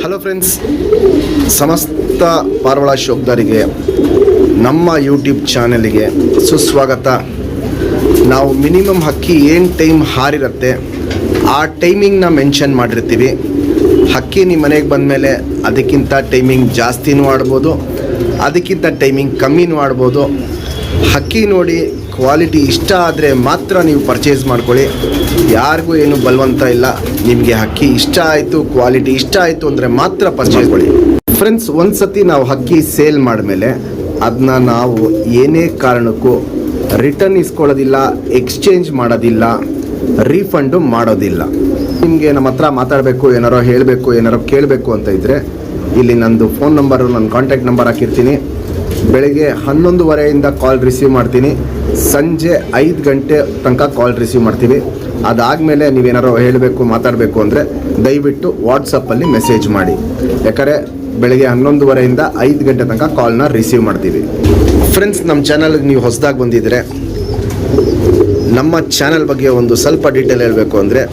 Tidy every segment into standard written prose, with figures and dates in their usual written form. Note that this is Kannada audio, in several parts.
ಹಲೋ ಫ್ರೆಂಡ್ಸ್, ಸಮಸ್ತ ಪಾರವಾಳ ಶೋಕ್ದಾರಿಗೆ ನಮ್ಮ ಯೂಟ್ಯೂಬ್ ಚಾನಲ್ಗೆ ಸುಸ್ವಾಗತ. ನಾವು ಮಿನಿಮಮ್ ಹಕ್ಕಿ ಏನು ಟೈಮ್ ಹಾರಿರುತ್ತೆ ಆ ಟೈಮಿಂಗ್ನ ಮೆನ್ಷನ್ ಮಾಡಿರ್ತೀವಿ. ಹಕ್ಕಿ ನಿಮ್ಮ ಮನೆಗೆ ಬಂದಮೇಲೆ ಅದಕ್ಕಿಂತ ಟೈಮಿಂಗ್ ಜಾಸ್ತಿನೂ ಆಡ್ಬೋದು, ಅದಕ್ಕಿಂತ ಟೈಮಿಂಗ್ ಕಮ್ಮಿನೂ ಆಡ್ಬೋದು. ಹಕ್ಕಿ ನೋಡಿ ಕ್ವಾಲಿಟಿ ಇಷ್ಟ ಆದರೆ ಮಾತ್ರ ನೀವು ಪರ್ಚೇಸ್ ಮಾಡ್ಕೊಳ್ಳಿ. ಯಾರಿಗೂ ಏನು ಬಲವಂತ ಇಲ್ಲ. ನಿಮಗೆ ಹಕ್ಕಿ ಇಷ್ಟ ಆಯಿತು, ಕ್ವಾಲಿಟಿ ಇಷ್ಟ ಆಯಿತು ಅಂದರೆ ಮಾತ್ರ ಪರ್ಚೇಸ್ ಮಾಡಿ. ಫ್ರೆಂಡ್ಸ್, ಒಂದು ಸತಿ ನಾವು ಹಕ್ಕಿ ಸೇಲ್ ಮಾಡಿದ್ಮೇಲೆ ಅದನ್ನ ನಾವು ಏನೇ ಕಾರಣಕ್ಕೂ ರಿಟರ್ನ್ ಇಸ್ಕೊಳ್ಳೋದಿಲ್ಲ, ಎಕ್ಸ್ಚೇಂಜ್ ಮಾಡೋದಿಲ್ಲ, ರೀಫಂಡು ಮಾಡೋದಿಲ್ಲ. ನಿಮಗೆ ನಮ್ಮ ಹತ್ರ ಮಾತಾಡಬೇಕು, ಏನಾರೋ ಹೇಳಬೇಕು, ಏನಾರೋ ಕೇಳಬೇಕು ಅಂತ ಇದ್ದರೆ ಇಲ್ಲಿ ನಂದು ಫೋನ್ ನಂಬರು, ನನ್ನ ಕಾಂಟ್ಯಾಕ್ಟ್ ನಂಬರ್ ಹಾಕಿರ್ತೀನಿ. ಬೆಳಗ್ಗೆ 11:30 ಕಾಲ್ ರಿಸೀವ್ ಮಾಡ್ತೀನಿ, ಸಂಜೆ 5 ಗಂಟೆ ತನಕ ಕಾಲ್ ರಿಸೀವ್ ಮಾಡ್ತೀವಿ. ಅದಾದಮೇಲೆ ನೀವೇನಾರೋ ಹೇಳಬೇಕು, ಮಾತಾಡಬೇಕು ಅಂದರೆ ದಯವಿಟ್ಟು ವಾಟ್ಸಪ್ಪಲ್ಲಿ ಮೆಸೇಜ್ ಮಾಡಿ. ಯಾಕಂದರೆ ಬೆಳಗ್ಗೆ 11:30 5 ಗಂಟೆ ತನಕ ಕಾಲ್ನ ರಿಸೀವ್ ಮಾಡ್ತೀವಿ. ಫ್ರೆಂಡ್ಸ್, ನಮ್ಮ ಚಾನಲ್ಗೆ ನೀವು ಹೊಸದಾಗಿ ಬಂದಿದ್ದರೆ ನಮ್ಮ ಚಾನಲ್ ಬಗ್ಗೆ ಒಂದು ಸ್ವಲ್ಪ ಡೀಟೇಲ್ ಹೇಳಬೇಕು ಅಂದರೆ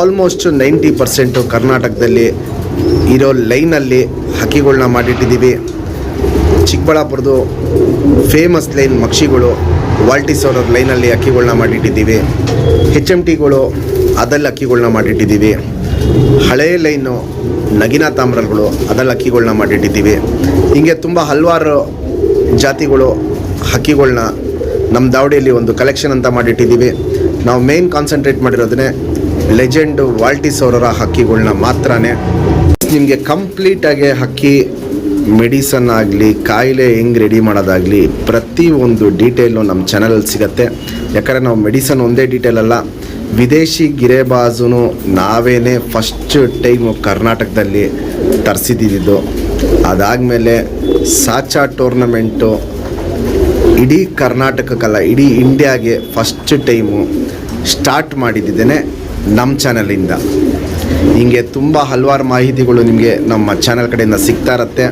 ಆಲ್ಮೋಸ್ಟ್ 90% ಕರ್ನಾಟಕದಲ್ಲಿ ಇರೋ ಲೈನಲ್ಲಿ ಹಕ್ಕಿಗಳನ್ನ ಮಾಡಿಟ್ಟಿದ್ದೀವಿ. ಚಿಕ್ಕಬಳ್ಳಾಪುರದ್ದು ಫೇಮಸ್ ಲೈನ್ ಮಕ್ಷಿಗಳು, ವಾಲ್ಟಿಸ್ ಅವರ ಲೈನಲ್ಲಿ ಅಕ್ಕಿಗಳನ್ನ ಮಾಡಿಟ್ಟಿದ್ದೀವಿ. HMTಗಳು ಅದರಲ್ಲಿ ಅಕ್ಕಿಗಳನ್ನ ಮಾಡಿಟ್ಟಿದ್ದೀವಿ. ಹಳೆಯ ಲೈನು ನಗಿನಾ ತಾಮ್ರಗಳು ಅದರಲ್ಲಿ ಅಕ್ಕಿಗಳನ್ನ ಮಾಡಿಟ್ಟಿದ್ದೀವಿ. ಹೀಗೆ ತುಂಬ ಹಲವಾರು ಜಾತಿಗಳು ಹಕ್ಕಿಗಳನ್ನ ನಮ್ಮ ದಾವಡಿಯಲ್ಲಿ ಒಂದು ಕಲೆಕ್ಷನ್ ಅಂತ ಮಾಡಿಟ್ಟಿದ್ದೀವಿ. ನಾವು ಮೇನ್ ಕಾನ್ಸಂಟ್ರೇಟ್ ಮಾಡಿರೋದನ್ನೇ ಲೆಜೆಂಡು ವಾಲ್ಟಿಸ್ ಅವರ ಹಕ್ಕಿಗಳನ್ನ ಮಾತ್ರನೇ. ನಿಮಗೆ ಕಂಪ್ಲೀಟಾಗಿ ಹಕ್ಕಿ ಮೆಡಿಸನ್ ಆಗಲಿ, ಕಾಯಿಲೆ ಹೆಂಗೆ ರೆಡಿ ಮಾಡೋದಾಗಲಿ, ಪ್ರತಿಯೊಂದು ಡೀಟೇಲು ನಮ್ಮ ಚಾನಲಲ್ಲಿ ಸಿಗುತ್ತೆ. ಯಾಕಂದರೆ ನಾವು ಮೆಡಿಸನ್ ಒಂದೇ ಡೀಟೇಲ್ ಅಲ್ಲ, ವಿದೇಶಿ ಗಿರೇಬಾಜು ನಾವೇನೇ ಫಸ್ಟ್ ಟೈಮು ಕರ್ನಾಟಕದಲ್ಲಿ ತರಿಸಿದ್ದು. ಅದಾದಮೇಲೆ ಸಾಚಾ ಟೂರ್ನಮೆಂಟು ಇಡೀ ಕರ್ನಾಟಕಕ್ಕಲ್ಲ, ಇಡೀ ಇಂಡಿಯಾಗೆ ಫಸ್ಟ್ ಟೈಮು ಸ್ಟಾರ್ಟ್ ಮಾಡಿದ್ದೇನೆ ನಮ್ಮ ಚಾನಲಿಂದ. ಹೀಗೆ ತುಂಬ ಹಲವಾರು ಮಾಹಿತಿಗಳು ನಿಮಗೆ ನಮ್ಮ ಚಾನಲ್ ಕಡೆಯಿಂದ ಸಿಗ್ತಾ ಇರುತ್ತೆ.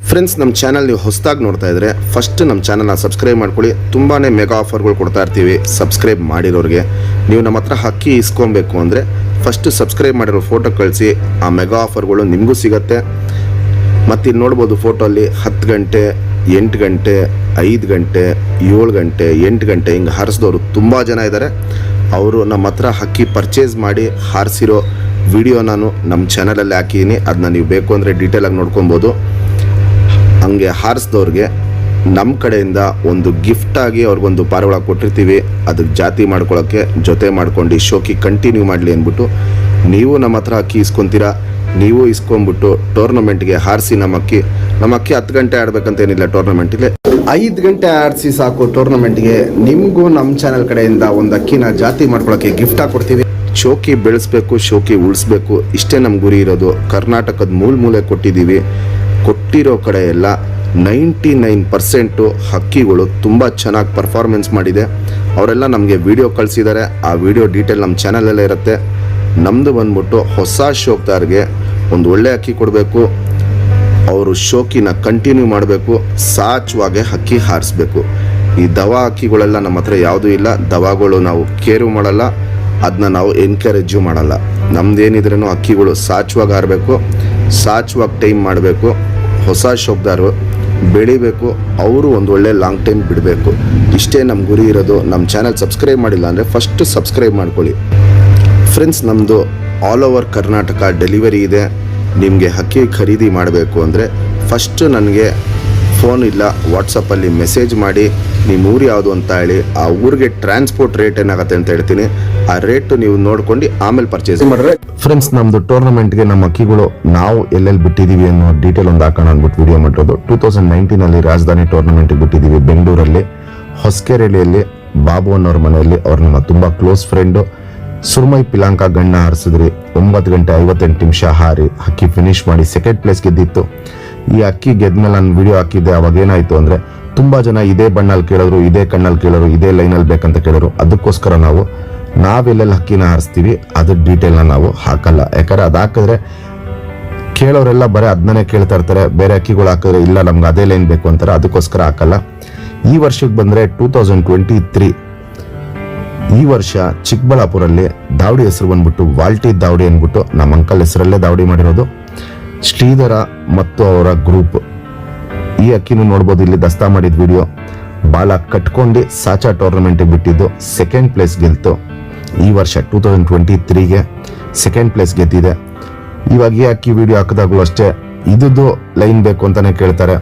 ಫ್ರೆಂಡ್ಸ್, ನಮ್ಮ ಚಾನಲ್ ನೀವು ಹೊಸದಾಗಿ ನೋಡ್ತಾ ಇದ್ದರೆ ಫಸ್ಟ್ ನಮ್ಮ ಚಾನಲ್ನ ಸಬ್ಸ್ಕ್ರೈಬ್ ಮಾಡ್ಕೊಳ್ಳಿ. ತುಂಬಾ ಮೆಗಾ ಆಫರ್ಗಳು ಕೊಡ್ತಾ ಇರ್ತೀವಿ ಸಬ್ಸ್ಕ್ರೈಬ್ ಮಾಡಿರೋರಿಗೆ. ನೀವು ನಮ್ಮ ಹತ್ರ ಹಕ್ಕಿ ಇಸ್ಕೊಬೇಕು ಅಂದರೆ ಫಸ್ಟ್ ಸಬ್ಸ್ಕ್ರೈಬ್ ಮಾಡಿರೋ ಫೋಟೋ ಕಳಿಸಿ, ಆ ಮೆಗಾ ಆಫರ್ಗಳು ನಿಮಗೂ ಸಿಗುತ್ತೆ. ಮತ್ತು ಇಲ್ಲಿ ನೋಡ್ಬೋದು ಫೋಟೋಲ್ಲಿ 10 ಗಂಟೆ, 8 ಗಂಟೆ, 5 ಗಂಟೆ, 7 ಗಂಟೆ, 8 ಗಂಟೆ ಹಿಂಗೆ ಹಾರಿಸಿದವರು ತುಂಬ ಜನ ಇದ್ದಾರೆ. ಅವರು ನಮ್ಮ ಹತ್ರ ಹಕ್ಕಿ ಪರ್ಚೇಸ್ ಮಾಡಿ ಹಾರಿಸಿರೋ ವಿಡಿಯೋ ನಾನು ನಮ್ಮ ಚಾನಲಲ್ಲಿ ಹಾಕಿದ್ದೀನಿ. ಅದನ್ನ ನೀವು ಬೇಕು ಅಂದರೆ ಡೀಟೇಲಾಗಿ ನೋಡ್ಕೊಬೋದು. ಹಂಗೆ ಹಾರಿಸಿದವ್ರಿಗೆ ನಮ್ಮ ಕಡೆಯಿಂದ ಒಂದು ಗಿಫ್ಟಾಗಿ ಅವ್ರಿಗೊಂದು ಪಾರಿವಾಳ ಕೊಟ್ಟಿರ್ತೀವಿ. ಅದಕ್ಕೆ ಜಾತಿ ಮಾಡ್ಕೊಳ್ಳೋಕ್ಕೆ ಜೊತೆ ಮಾಡ್ಕೊಂಡು ಶೋಕಿ ಕಂಟಿನ್ಯೂ ಮಾಡಲಿ ಅಂದ್ಬಿಟ್ಟು ನೀವು ನಮ್ಮ ಹತ್ರ ಅಕ್ಕಿ ಇಸ್ಕೊತೀರಾ. ನೀವು ಇಸ್ಕೊಂಬಿಟ್ಟು ಟೂರ್ನಮೆಂಟ್ಗೆ ಹಾರಿಸಿ ನಮ್ಮ ಅಕ್ಕಿ 10 ಗಂಟೆ ಆಡಬೇಕಂತೇನಿಲ್ಲ. ಟೂರ್ನಮೆಂಟಿಗೆ 5 ಗಂಟೆ ಆಡಿಸಿ ಸಾಕು. ಟೂರ್ನಮೆಂಟ್ಗೆ ನಿಮಗೂ ನಮ್ಮ ಚಾನಲ್ ಕಡೆಯಿಂದ ಒಂದು ಅಕ್ಕಿನ ಜಾತಿ ಮಾಡ್ಕೊಳ್ಳೋಕ್ಕೆ ಗಿಫ್ಟಾಗಿ ಕೊಡ್ತೀವಿ. ಶೋಕಿ ಬೆಳೆಸ್ಬೇಕು, ಶೋಕಿ ಉಳಿಸ್ಬೇಕು, ಇಷ್ಟೇ ನಮ್ಮ ಗುರಿ ಇರೋದು. ಕರ್ನಾಟಕದ ಮೂಲೆ ಕೊಟ್ಟಿದ್ದೀವಿ. ಕೊಟ್ಟಿರೋ ಕಡೆ ಎಲ್ಲ 99% ಹಕ್ಕಿಗಳು ತುಂಬ ಚೆನ್ನಾಗಿ ಪರ್ಫಾರ್ಮೆನ್ಸ್ ಮಾಡಿದೆ. ಅವರೆಲ್ಲ ನಮಗೆ ವಿಡಿಯೋ ಕಳಿಸಿದ್ದಾರೆ. ಆ ವಿಡಿಯೋ ಡೀಟೇಲ್ ನಮ್ಮ ಚಾನಲಲ್ಲೇ ಇರುತ್ತೆ. ನಮ್ಮದು ಬಂದ್ಬಿಟ್ಟು ಹೊಸ ಶೋಕ್ದಾರ್ಗೆ ಒಂದು ಒಳ್ಳೆ ಅಕ್ಕಿ ಕೊಡಬೇಕು, ಅವರು ಶೋಕಿನ ಕಂಟಿನ್ಯೂ ಮಾಡಬೇಕು, ಸಾಚುವಾಗೆ ಹಕ್ಕಿ ಹಾರಿಸ್ಬೇಕು. ಈ ದವಾ ಹಕ್ಕಿಗಳೆಲ್ಲ ನಮ್ಮ ಹತ್ರ ಯಾವುದೂ ಇಲ್ಲ. ದವಾಗಳು ನಾವು ಕೇರು ಮಾಡಲ್ಲ, ಅದನ್ನ ನಾವು ಎನ್ಕರೇಜು ಮಾಡಲ್ಲ. ನಮ್ದೇನಿದ್ರೂ ಹಕ್ಕಿಗಳು ಸಾಚುವಾಗಿ ಹಾರಬೇಕು, ಸಾಚುವಾಗಿ ಟೈಮ್ ಮಾಡಬೇಕು. ಹೊಸ ಶೋಕ್ದಾರು ಬೆಳಿಬೇಕು, ಅವರು ಒಂದು ಒಳ್ಳೆ ಲಾಂಗ್ ಟೈಮ್ ಬಿಡಬೇಕು. ಇಷ್ಟೇ ನಮ್ಮ ಗುರಿ ಇರೋದು. ನಮ್ಮ ಚಾನಲ್ ಸಬ್ಸ್ಕ್ರೈಬ್ ಮಾಡಿಲ್ಲ ಅಂದರೆ ಫಸ್ಟ್ ಸಬ್ಸ್ಕ್ರೈಬ್ ಮಾಡ್ಕೊಳ್ಳಿ. ಫ್ರೆಂಡ್ಸ್, ನಮ್ಮದು ಆಲ್ ಓವರ್ ಕರ್ನಾಟಕ ಡೆಲಿವರಿ ಇದೆ. ನಿಮಗೆ ಹಕ್ಕಿ ಖರೀದಿ ಮಾಡಬೇಕು ಅಂದರೆ ಫಸ್ಟು ನನಗೆ ಫೋನ್ ಇಲ್ಲ, ವಾಟ್ಸಪ್ಪಲ್ಲಿ ಮೆಸೇಜ್ ಮಾಡಿ ನಿಮ್ಮ ಊರು ಯಾವುದು ಅಂತ ಹೇಳಿ, ಆ ಊರಿಗೆ ಟ್ರಾನ್ಸ್ಪೋರ್ಟ್ ರೇಟ್ ಏನಾಗುತ್ತೆ ಅಂತ ಹೇಳ್ತೀನಿ. ಆ ರೇಟು ನೀವು ನೋಡ್ಕೊಂಡು ಆಮೇಲೆ ಪರ್ಚೇಸ್ ಮಾಡಿದ್ರೆ. ಫ್ರೆಂಡ್ಸ್, ನಮ್ಮದು ಟೂರ್ನಮೆಂಟ್ಗೆ ನಮ್ಮ ಅಕ್ಕಿಗಳು ನಾವು ಎಲ್ಲೆಲ್ಲಿ ಬಿಟ್ಟಿದ್ದೀವಿ ಅನ್ನೋ ಡೀಟೇಲ್ ಒಂದು ಹಾಕೋಣ ಅಂದ್ಬಿಟ್ಟು ವಿಡಿಯೋ ಮಾಡಿರೋದು. 2019 ರಾಜಧಾನಿ ಟೂರ್ನಮೆಂಟಿಗೆ ಬಿಟ್ಟಿದ್ದೀವಿ ಬೆಂಗಳೂರಲ್ಲಿ, ಹೊಸಕೆರೆಹಳ್ಳಿಯಲ್ಲಿ, ಬಾಬು ಅನ್ನೋರ ಮನೆಯಲ್ಲಿ. ಅವ್ರು ನಮ್ಮ ತುಂಬ ಕ್ಲೋಸ್ ಫ್ರೆಂಡು. ಸುರ್ಮೈ ಪಿಲಾಂಕ ಗಣ್ಣ ಹಾರಿಸಿದ್ರಿ. 9 ಗಂಟೆ 58 ನಿಮಿಷ ಹಾರಿ ಹಕ್ಕಿ ಫಿನಿಶ್ ಮಾಡಿ ಸೆಕೆಂಡ್ ಪ್ಲೇಸ್ ಗೆದ್ದಿತ್ತು. ಈ ಅಕ್ಕಿ ಗೆದ್ಮೇಲೆ ನಾನು ವಿಡಿಯೋ ಹಾಕಿದ್ದೆ. ಅವಾಗ ಏನಾಯಿತು ಅಂದರೆ ತುಂಬ ಜನ ಇದೇ ಬಣ್ಣಲ್ಲಿ ಕೇಳೋರು, ಇದೇ ಕಣ್ಣಲ್ಲಿ ಕೇಳೋರು, ಇದೇ ಲೈನಲ್ಲಿ ಬೇಕಂತ ಕೇಳೋರು. ಅದಕ್ಕೋಸ್ಕರ ನಾವೆಲ್ಲೆಲ್ಲಿ ಹಕ್ಕಿನ ಹಾರಿಸ್ತೀವಿ ಅದ್ರ ಡೀಟೇಲ್ನ ನಾವು ಹಾಕಲ್ಲ. ಯಾಕಂದರೆ ಅದು ಹಾಕಿದ್ರೆ ಕೇಳೋರೆಲ್ಲ ಬರೀ ಅದನ್ನೇ ಕೇಳ್ತಾ ಇರ್ತಾರೆ. ಬೇರೆ ಅಕ್ಕಿಗಳು ಹಾಕಿದ್ರೆ ಇಲ್ಲ ನಮ್ಗೆ ಅದೇ ಲೈನ್ ಬೇಕು ಅಂತಾರೆ. ಅದಕ್ಕೋಸ್ಕರ ಹಾಕಲ್ಲ. ಈ ವರ್ಷಕ್ಕೆ ಬಂದರೆ 2023 ಈ ವರ್ಷ ಚಿಕ್ಕಬಳ್ಳಾಪುರಲ್ಲಿ ದಾವಡಿ ಹೆಸರು ಬಂದ್ಬಿಟ್ಟು ವಾಲ್ಟಿ ದಾವಡಿ ಅಂದ್ಬಿಟ್ಟು ನಮ್ಮ ಅಂಕಲ್ ಹೆಸರಲ್ಲೇ ದಾವಡಿ ಮಾಡಿರೋದು. ಶ್ರೀಧರ ಮತ್ತು ಅವರ ಗ್ರೂಪ್. ಈ ಅಕ್ಕಿನೂ ನೋಡ್ಬೋದು, ಇಲ್ಲಿ ದಸ್ತಾ ಮಾಡಿದ ವಿಡಿಯೋ. ಬಾಲ ಕಟ್ಕೊಂಡು ಸಾಚಾ ಟೂರ್ನಮೆಂಟ್ ಬಿಟ್ಟಿದ್ದು ಸೆಕೆಂಡ್ ಪ್ಲೇಸ್ ಗೆಲ್ತು. ಈ ವರ್ಷ 2023ಗೆ ಸೆಕೆಂಡ್ ಪ್ಲೇಸ್ ಗೆದ್ದಿದೆ. ಇವಾಗ ಈ ಅಕ್ಕಿ ವಿಡಿಯೋ ಹಾಕಿದಾಗಲೂ ಅಷ್ಟೇ ಇದ್ದು ಲೈನ್ ಬೇಕು ಅಂತಾನೆ ಕೇಳ್ತಾರೆ.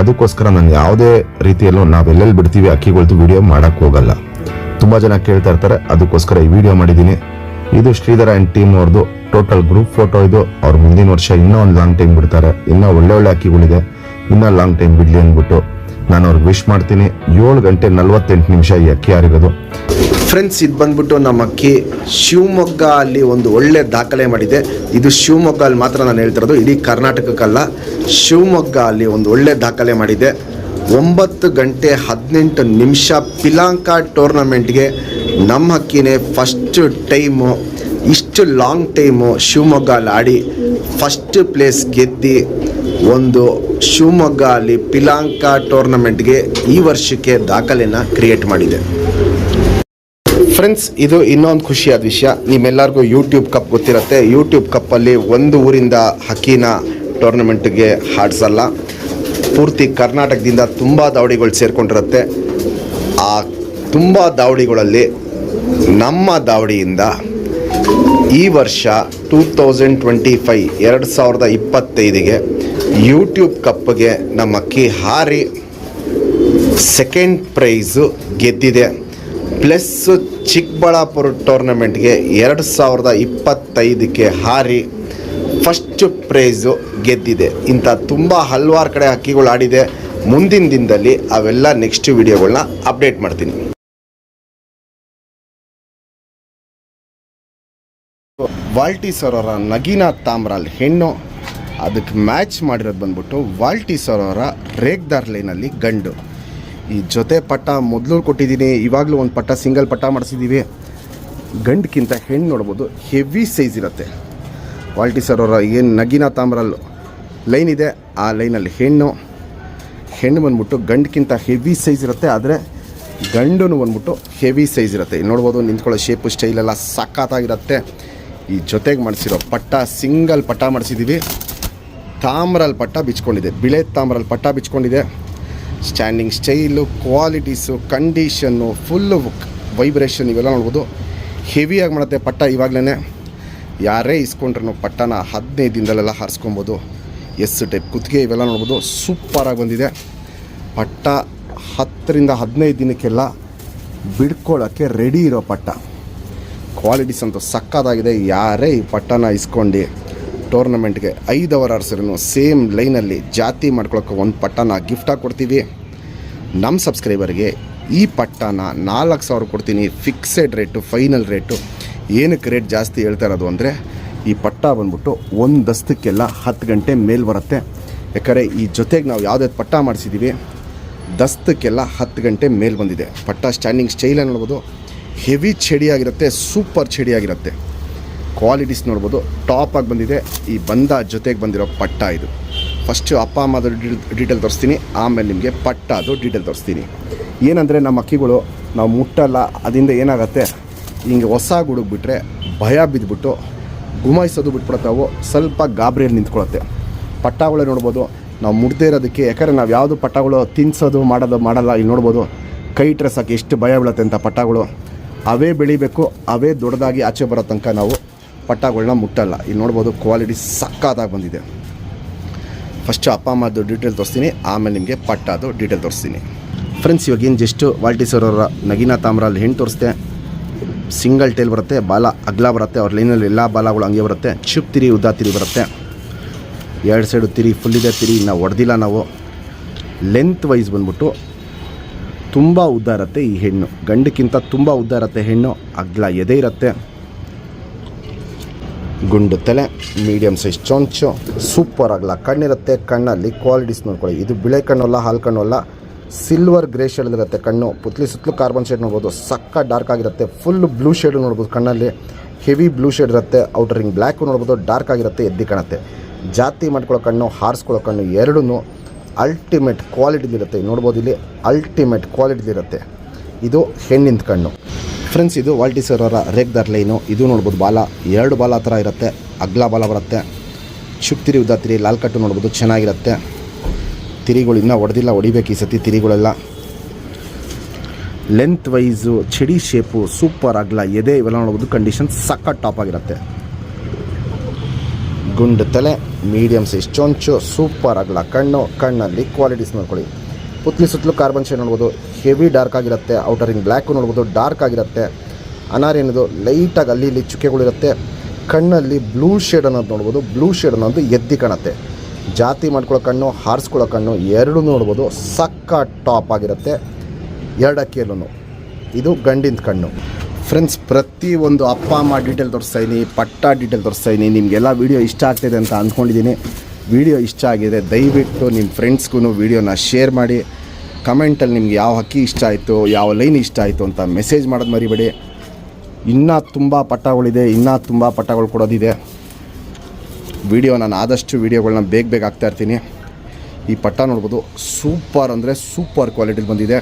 ಅದಕ್ಕೋಸ್ಕರ ನಾನು ಯಾವುದೇ ರೀತಿಯಲ್ಲೂ ನಾವೆಲ್ಲೆಲ್ಲಿ ಬಿಡ್ತೀವಿ ಅಕ್ಕಿಗಳ್ದು ವಿಡಿಯೋ ಮಾಡಕ್ ಹೋಗಲ್ಲ. ತುಂಬಾ ಜನ ಕೇಳ್ತಾ ಇರ್ತಾರೆ, ಅದಕ್ಕೋಸ್ಕರ ಈ ವಿಡಿಯೋ ಮಾಡಿದ್ದೀನಿ. ಇದು ಶ್ರೀಧರ ಅಂಡ್ ಟೀಮ್ ಅವ್ರದ್ದು ಟೋಟಲ್ ಗ್ರೂಪ್ ಫೋಟೋ. ಇದು ಅವ್ರು ಮುಂದಿನ ವರ್ಷ ಇನ್ನೂ ಒಂದು ಲಾಂಗ್ ಟೈಮ್ ಬಿಡ್ತಾರೆ. ಇನ್ನೂ ಒಳ್ಳೆ ಅಕ್ಕಿಗಳಿದೆ, ಇನ್ನೂ ಲಾಂಗ್ ಟೈಮ್ ಬಿಡ್ಲಿ ಅಂದ್ಬಿಟ್ಟು ನಾನು ಅವ್ರಿಗೆ ವಿಶ್ ಮಾಡ್ತೀನಿ. 7 ಗಂಟೆ 48 ನಿಮಿಷ ಈ ಅಕ್ಕಿ ಹಾರಿರೋದು. ಫ್ರೆಂಡ್ಸ್, ಇದು ಬಂದ್ಬಿಟ್ಟು ನಮ್ಮ ಅಕ್ಕಿ ಶಿವಮೊಗ್ಗ ಅಲ್ಲಿ ಒಂದು ಒಳ್ಳೆ ದಾಖಲೆ ಮಾಡಿದೆ. ಇದು ಶಿವಮೊಗ್ಗ ಅಲ್ಲಿ ಮಾತ್ರ ನಾನು ಹೇಳ್ತಿರೋದು, ಇಡೀ ಕರ್ನಾಟಕಕ್ಕಲ್ಲ. ಶಿವಮೊಗ್ಗ ಅಲ್ಲಿ ಒಂದು ಒಳ್ಳೆ ದಾಖಲೆ ಮಾಡಿದೆ. 9 ಗಂಟೆ 18 ನಿಮಿಷ ಪಿಲಾಂಕ ಟೂರ್ನಮೆಂಟ್ಗೆ ನಮ್ಮ ಅಕ್ಕಿನೇ ಫಸ್ಟ್ ಟೈಮು, ಇಷ್ಟು ಲಾಂಗ್ ಟೈಮು ಶಿವಮೊಗ್ಗ ಅಲ್ಲಿ ಆಡಿ ಫಸ್ಟ್ ಪ್ಲೇಸ್ ಗೆದ್ದು ಒಂದು ಶಿವಮೊಗ್ಗ ಅಲ್ಲಿ ಪಿಲಾಂಕ ಟೂರ್ನಮೆಂಟ್ಗೆ ಈ ವರ್ಷಕ್ಕೆ ದಾಖಲೆನ ಕ್ರಿಯೇಟ್ ಮಾಡಿದೆ. ಫ್ರೆಂಡ್ಸ್, ಇದು ಇನ್ನೊಂದು ಖುಷಿಯಾದ ವಿಷಯ. ನಿಮ್ಮೆಲ್ಲರಿಗೂ ಯೂಟ್ಯೂಬ್ ಕಪ್ ಗೊತ್ತಿರುತ್ತೆ. ಯೂಟ್ಯೂಬ್ ಕಪ್ಪಲ್ಲಿ ಒಂದು ಊರಿಂದ ಹಕ್ಕಿನ ಟೂರ್ನಮೆಂಟ್ಗೆ ಹಾಡಿಸಲ್ಲ, ಪೂರ್ತಿ ಕರ್ನಾಟಕದಿಂದ ತುಂಬ ದಾವಡಿಗಳು ಸೇರ್ಕೊಂಡಿರುತ್ತೆ. ಆ ತುಂಬ ದಾವಡಿಗಳಲ್ಲಿ ನಮ್ಮ ದಾವಡಿಯಿಂದ ಈ ವರ್ಷ 2025 2025ಗೆ ಯೂಟ್ಯೂಬ್ ಕಪ್ಗೆ ನಮ್ಮ ಅಕ್ಕಿ ಹಾರಿ ಸೆಕೆಂಡ್ ಪ್ರೈಸು ಗೆದ್ದಿದೆ. ಪ್ಲಸ್ ಚಿಕ್ಕಬಳ್ಳಾಪುರ ಟೂರ್ನಮೆಂಟ್ಗೆ 2025ಕ್ಕೆ ಹಾರಿ ಫಸ್ಟ್ ಪ್ರೈಸು ಗೆದ್ದಿದೆ. ಇಂಥ ತುಂಬ ಹಲವಾರು ಕಡೆ ಹಕ್ಕಿಗಳು ಆಡಿದೆ. ಮುಂದಿನ ದಿನದಲ್ಲಿ ಅವೆಲ್ಲ ನೆಕ್ಸ್ಟ್ ವಿಡಿಯೋಗಳನ್ನ ಅಪ್ಡೇಟ್ ಮಾಡ್ತೀನಿ. ವಾಲ್ಟಿ ಸರ್ ಅವರ ನಗೀನಾ ತಾಮ್ರಾಲ್ ಹೆಣ್ಣು, ಅದಕ್ಕೆ ಮ್ಯಾಚ್ ಮಾಡಿರೋದು ಬಂದ್ಬಿಟ್ಟು ವಾಲ್ಟಿ ಸರ್ ಅವರ ರೇಗ್ದಾರ್ ಲೈನಲ್ಲಿ ಗಂಡು. ಈ ಜೊತೆ ಪಟ್ಟ ಮೊದಲು ಕೊಟ್ಟಿದ್ದೀನಿ, ಇವಾಗಲೂ ಒಂದು ಪಟ್ಟ ಸಿಂಗಲ್ ಪಟ್ಟ ಮಾಡಿಸಿದ್ದೀವಿ. ಗಂಡಕ್ಕಿಂತ ಹೆಣ್ಣು ನೋಡ್ಬೋದು, ಹೆವಿ ಸೈಜ್ ಇರುತ್ತೆ. ವಾಲ್ಟಿ ಸರ್ ಅವರ ಏನು ನಗೀನಾ ತಾಮ್ರಾಲ್ ಲೈನ್ ಇದೆ, ಆ ಲೈನಲ್ಲಿ ಹೆಣ್ಣು ಬಂದ್ಬಿಟ್ಟು ಗಂಡಕ್ಕಿಂತ ಹೆವಿ ಸೈಜ್ ಇರುತ್ತೆ. ಆದರೆ ಗಂಡು ಬಂದ್ಬಿಟ್ಟು ಹೆವಿ ಸೈಜ್ ಇರುತ್ತೆ. ನೋಡ್ಬೋದು, ನಿಂತ್ಕೊಳ್ಳೋ ಶೇಪು ಸ್ಟೈಲೆಲ್ಲ ಸಖತ್ತಾಗಿರುತ್ತೆ. ಈ ಜೊತೆಗೆ ಮಾಡಿಸಿರೋ ಪಟ್ಟ ಸಿಂಗಲ್ ಪಟ್ಟ ಮಾಡಿಸಿದ್ದೀವಿ. ತಾಮ್ರಲ್ಲಿ ಪಟ್ಟ ಬಿಚ್ಕೊಂಡಿದೆ, ಬಿಳೆ ತಾಮ್ರಲ್ಲಿ ಪಟ್ಟ ಬಿಚ್ಕೊಂಡಿದೆ. Standing style, qualities, condition, full vibration ಇವೆಲ್ಲ ನೋಡ್ಬೋದು. ಹೆವಿಯಾಗಿ ಮಾಡುತ್ತೆ ಪಟ್ಟ. ಇವಾಗಲೇ ಯಾರೇ ಇಸ್ಕೊಂಡ್ರೂ ಪಟ್ಟನ 15 ದಿನದಲ್ಲೆಲ್ಲ ಹಾರಿಸ್ಕೊಬೋದು. ಟೈಪ್ ಕುತ್ತಿಗೆ ಇವೆಲ್ಲ ನೋಡ್ಬೋದು, ಸೂಪರಾಗಿ ಬಂದಿದೆ ಪಟ್ಟ. 10 ರಿಂದ 15 ದಿನಕ್ಕೆಲ್ಲ ಬಿಡ್ಕೊಳ್ಳೋಕ್ಕೆ ರೆಡಿ ಇರೋ ಪಟ್ಟ. ಕ್ವಾಲಿಟೀಸ್ ಅಂತೂ ಸಕ್ಕತ್ತಾಗಿದೆ. ಯಾರೇ ಈ ಪಟ್ಟನ ಇಸ್ಕೊಂಡು ಟೂರ್ನಮೆಂಟ್ಗೆ 5 ಅವರ್ ಆಡ್ಸಿರೂ ಸೇಮ್ ಲೈನಲ್ಲಿ ಜಾತಿ ಮಾಡ್ಕೊಳಕ್ಕೆ ಒಂದು ಪಟ್ಟನ ಗಿಫ್ಟಾಗಿ ಕೊಡ್ತೀವಿ. ನಮ್ಮ ಸಬ್ಸ್ಕ್ರೈಬರ್ಗೆ ಈ ಪಟ್ಟನ 4,000 ಕೊಡ್ತೀನಿ. Fixed rate, final rate. ಏನಕ್ಕೆ ರೇಟ್ ಜಾಸ್ತಿ ಹೇಳ್ತಾ ಇರೋದು ಅಂದರೆ, ಈ ಪಟ್ಟ ಬಂದ್ಬಿಟ್ಟು ಒಂದು ದಸ್ತಕ್ಕೆಲ್ಲ 10 ಗಂಟೆ ಮೇಲೆ ಬರುತ್ತೆ. ಯಾಕಂದರೆ ಈ ಜೊತೆಗೆ ನಾವು ಯಾವುದೇ ಪಟ್ಟ ಮಾಡಿಸಿದ್ದೀವಿ, ದಸ್ತಕ್ಕೆಲ್ಲ 10 ಗಂಟೆ ಮೇಲೆ ಬಂದಿದೆ. ಪಟ್ಟ ಸ್ಟ್ಯಾಂಡಿಂಗ್ ಸ್ಟೈಲ್ ನೋಡ್ಬೋದು, ಹೆವಿ ಚಡಿಯಾಗಿರುತ್ತೆ, ಸೂಪರ್ ಚಡಿಯಾಗಿರುತ್ತೆ. ಕ್ವಾಲಿಟೀಸ್ ನೋಡ್ಬೋದು, ಟಾಪಾಗಿ ಬಂದಿದೆ. ಈ ಬಂದ ಜೊತೆಗೆ ಬಂದಿರೋ ಪಟ್ಟ ಇದು. ಫಸ್ಟು ಅಪ್ಪ ಅಮ್ಮದು ಡೀಟೇಲ್ ತೋರಿಸ್ತೀನಿ, ಆಮೇಲೆ ನಿಮಗೆ ಪಟ್ಟದು ಡೀಟೇಲ್ ತೋರಿಸ್ತೀನಿ. ಏನಂದರೆ ನಮ್ಮ ಅಕ್ಕಿಗಳು ನಾವು ಮುಟ್ಟಲ್ಲ, ಅದರಿಂದ ಏನಾಗುತ್ತೆ, ಹಿಂಗೆ ಹೊಸ ಗುಡುಗ್ಬಿಟ್ರೆ ಭಯ ಬಿದ್ದುಬಿಟ್ಟು ಗುಮಾಯಿಸೋದು ಬಿಟ್ಬಿಡ್ತಾವೆ, ಸ್ವಲ್ಪ ಗಾಬರಿಯಲ್ಲಿ ನಿಂತ್ಕೊಳ್ಳುತ್ತೆ. ಪಟ್ಟಗಳೇ ನೋಡ್ಬೋದು, ನಾವು ಮುಡ್ದೇ ಇರೋದಕ್ಕೆ. ಯಾಕಂದರೆ ನಾವು ಯಾವುದು ಪಟ್ಟಗಳು ತಿನ್ನಿಸೋದು ಮಾಡಲ್ಲ. ಇಲ್ಲಿ ನೋಡ್ಬೋದು, ಕೈ ಇಟ್ಟರೆ ಸಾಕು ಎಷ್ಟು ಭಯ ಬೀಳುತ್ತೆ ಅಂತ ಪಟ್ಟಗಳು. ಅವೇ ಬೆಳಿಬೇಕು, ಅವೇ ದೊಡ್ಡದಾಗಿ ಆಚೆ ಬರೋ ತನಕ ನಾವು ಪಟ್ಟಗಳನ್ನ ಮುಟ್ಟಲ್ಲ. ಇಲ್ಲಿ ನೋಡ್ಬೋದು, ಕ್ವಾಲಿಟಿ ಸಕ್ಕತ್ತಾಗಿ ಬಂದಿದೆ. ಫಸ್ಟು ಅಪ್ಪ ಅಮ್ಮದು ಡೀಟೇಲ್ ತೋರಿಸ್ತೀನಿ, ಆಮೇಲೆ ನಿಮಗೆ ಪಟ್ಟದು ಡೀಟೇಲ್ ತೋರಿಸ್ತೀನಿ. ಫ್ರೆಂಡ್ಸ್, ಇವಾಗೇನು ಜಸ್ಟು ವಾಲ್ಟಿ ಸರ್ ಅವರ ನಗೀನಾ ತಾಮ್ರಲ್ಲಿ ಹೆಣ್ಣು ತೋರಿಸ್ದೆ. ಸಿಂಗಲ್ ಟೇಲ್ ಬರುತ್ತೆ, ಬಾಲ ಅಗ್ಲ ಬರುತ್ತೆ. ಅವ್ರ ಲೈನಲ್ಲಿ ಎಲ್ಲ ಬಾಲಗಳು ಹಂಗೆ ಬರುತ್ತೆ. ಚುಪ್ ತಿರಿ, ಉದ್ದ ತಿರಿ ಬರುತ್ತೆ. 2 ಸೈಡು ತಿರಿ ಫುಲ್ ಇದೆ. ತಿರಿ ನಾವು ಹೊಡೆದಿಲ್ಲ ನಾವು. ಲೆಂತ್ ವೈಸ್ ಬಂದ್ಬಿಟ್ಟು ತುಂಬ ಉದ್ದ ಇರುತ್ತೆ ಈ ಹೆಣ್ಣು. ಗಂಡಕ್ಕಿಂತ ತುಂಬ ಉದ್ದ ಇರುತ್ತೆ ಹೆಣ್ಣು. ಅಗ್ಲ ಎದೆ ಇರುತ್ತೆ, ಗುಂಡು ತಲೆ, ಮೀಡಿಯಮ್ ಸೈಜ್ ಚೊಂಚು, ಸೂಪರ್ ಅಗಲ ಕಣ್ಣಿರುತ್ತೆ. ಕಣ್ಣಲ್ಲಿ ಕ್ವಾಲಿಟೀಸ್ ನೋಡ್ಕೊಳ್ಳಿ. ಇದು ಬಿಳೆ ಕಣ್ಣು ಅಲ್ಲ, ಹಾಲು ಕಣ್ಣು ಅಲ್ಲ, ಸಿಲ್ವರ್ ಗ್ರೇ ಶೇಡಲ್ಲಿರುತ್ತೆ ಕಣ್ಣು. ಪುತ್ಲಿ ಸುತ್ತಲೂ ಕಾರ್ಬನ್ ಶೇಡ್ ನೋಡ್ಬೋದು, ಸಕ್ಕ ಡಾರ್ಕ್ ಆಗಿರುತ್ತೆ. ಫುಲ್ ಬ್ಲೂ ಶೇಡು ನೋಡ್ಬೋದು ಕಣ್ಣಲ್ಲಿ, ಹೆವಿ ಬ್ಲೂ ಶೇಡ್ ಇರುತ್ತೆ. ಔಟರಿಂಗ್ ಬ್ಲ್ಯಾಕು ನೋಡ್ಬೋದು, ಡಾರ್ಕ್ ಆಗಿರುತ್ತೆ, ಎದ್ದು ಕಾಣುತ್ತೆ. ಜಾತಿ ಮಾಡ್ಕೊಳ್ಳೋ ಕಣ್ಣು, ಹಾರಿಸ್ಕೊಳ್ಳೋ ಕಣ್ಣು ಎರಡೂ ಅಲ್ಟಿಮೇಟ್ ಕ್ವಾಲಿಟಿಲಿರುತ್ತೆ. ನೋಡ್ಬೋದು, ಇಲ್ಲಿ ಅಲ್ಟಿಮೇಟ್ ಕ್ವಾಲಿಟಿಲಿರುತ್ತೆ. ಇದು ಹೆಣ್ಣಿನ ಕಣ್ಣು. ಫ್ರೆಂಡ್ಸ್, ಇದು ವಾಲ್ಟಿ ಸರ್ ಅವರ ರೇಗ್ದಾರ್ ಲೈನು. ಇದು ನೋಡ್ಬೋದು, ಬಾಲ 2 ಬಾಲ ಥರ ಇರುತ್ತೆ, ಅಗ್ಲ ಬಾಲ ಬರುತ್ತೆ. ಚುಕ್ ತಿರಿ ಉದ್ದ ತಿರಿ ಲಾಲ್ ಕಟ್ಟು ನೋಡ್ಬೋದು, ಚೆನ್ನಾಗಿರುತ್ತೆ. ತಿರಿಗಳು ಇನ್ನೂ ಹೊಡೆದಿಲ್ಲ, ಹೊಡಿಬೇಕು ಈ ಸತಿ ತಿರಿಗಳೆಲ್ಲ. ಲೆಂತ್ ವೈಸು ಚಿಡಿ ಶೇಪು ಸೂಪರ್ ಆಗಲ್ಲ, ಎದೆ ಇವೆಲ್ಲ ನೋಡ್ಬೋದು ಕಂಡೀಷನ್ ಸಖತ್ ಟಾಪ್ ಆಗಿರುತ್ತೆ. ಗುಂಡು ತಲೆ, ಮೀಡಿಯಮ್ ಸೈಜ್ ಚೊಂಚು, ಸೂಪರ್ ಆಗಲ್ಲ. ಕಣ್ಣಲ್ಲಿ ಕ್ವಾಲಿಟೀಸ್ ನೋಡ್ಕೊಳ್ಳಿ. ಪುತ್ಲಿ ಸುತ್ತಲೂ ಕಾರ್ಬನ್ ಶೇಡ್ ನೋಡ್ಬೋದು, ಹೆವಿ ಡಾರ್ಕ್ ಆಗಿರುತ್ತೆ. ಔಟರಿಂಗ್ ಬ್ಲ್ಯಾಕು ನೋಡ್ಬೋದು, ಡಾರ್ಕ್ ಆಗಿರುತ್ತೆ. ಅನಾರ್ ಏನಿದು ಲೈಟಾಗಿ ಅಲ್ಲಿ ಇಲ್ಲಿ ಚುಕ್ಕೆಗಳಿರುತ್ತೆ. ಕಣ್ಣಲ್ಲಿ ಬ್ಲೂ ಶೇಡ್ ಅನ್ನೋದು ನೋಡ್ಬೋದು, ಬ್ಲೂ ಶೇಡ್ ಅನ್ನೋದು ಎದ್ದಿ ಕಾಣುತ್ತೆ. ಜಾತಿ ಮಾಡ್ಕೊಳ್ಳೋ ಕಣ್ಣು, ಹಾರಿಸ್ಕೊಳ್ಳೋ ಕಣ್ಣು ಎರಡೂ ನೋಡ್ಬೋದು, ಸಕ್ಕ ಟಾಪ್ ಆಗಿರುತ್ತೆ. ಎರಡಕ್ಕಿಯಲ್ಲೂ ಇದು ಗಂಡಿನ ಕಣ್ಣು. ಫ್ರೆಂಡ್ಸ್, ಪ್ರತಿಯೊಂದು ಅಪ್ಪ ಅಮ್ಮ ಡೀಟೇಲ್ ತೋರಿಸ್ತಾಯಿದ್ದೀನಿ, ಪಟ್ಟ ಡೀಟೇಲ್ ತೋರಿಸ್ತಾಯಿದ್ದೀನಿ. ನಿಮಗೆಲ್ಲ ವೀಡಿಯೋ ಇಷ್ಟ ಆಗ್ತಾಯಿದೆ ಅಂತ ಅಂದ್ಕೊಂಡಿದ್ದೀನಿ. ವೀಡಿಯೋ ಇಷ್ಟ ಆಗಿದೆ ದಯವಿಟ್ಟು ನಿಮ್ಮ ಫ್ರೆಂಡ್ಸ್ಗೂ ವೀಡಿಯೋನ ಶೇರ್ ಮಾಡಿ. ಕಮೆಂಟಲ್ಲಿ ನಿಮ್ಗೆ ಯಾವ ಹಕ್ಕಿ ಇಷ್ಟ ಆಯಿತು, ಯಾವ ಲೈನ್ ಇಷ್ಟ ಆಯಿತು ಅಂತ ಮೆಸೇಜ್ ಮಾಡೋದು ಮರಿಬೇಡಿ. ಇನ್ನೂ ತುಂಬ ಪಟ್ಟಗಳಿದೆ, ಇನ್ನೂ ತುಂಬ ಪಟ್ಟಗಳು ಕೊಡೋದಿದೆ. ವೀಡಿಯೋ ನಾನು ಆದಷ್ಟು ವೀಡಿಯೋಗಳನ್ನ ಬೇಗ ಹಾಕ್ತಾಯಿರ್ತೀನಿ. ಈ ಪಟ್ಟ ನೋಡ್ಬೋದು, ಸೂಪರ್ ಅಂದರೆ ಸೂಪರ್ ಕ್ವಾಲಿಟಿಲಿ ಬಂದಿದೆ.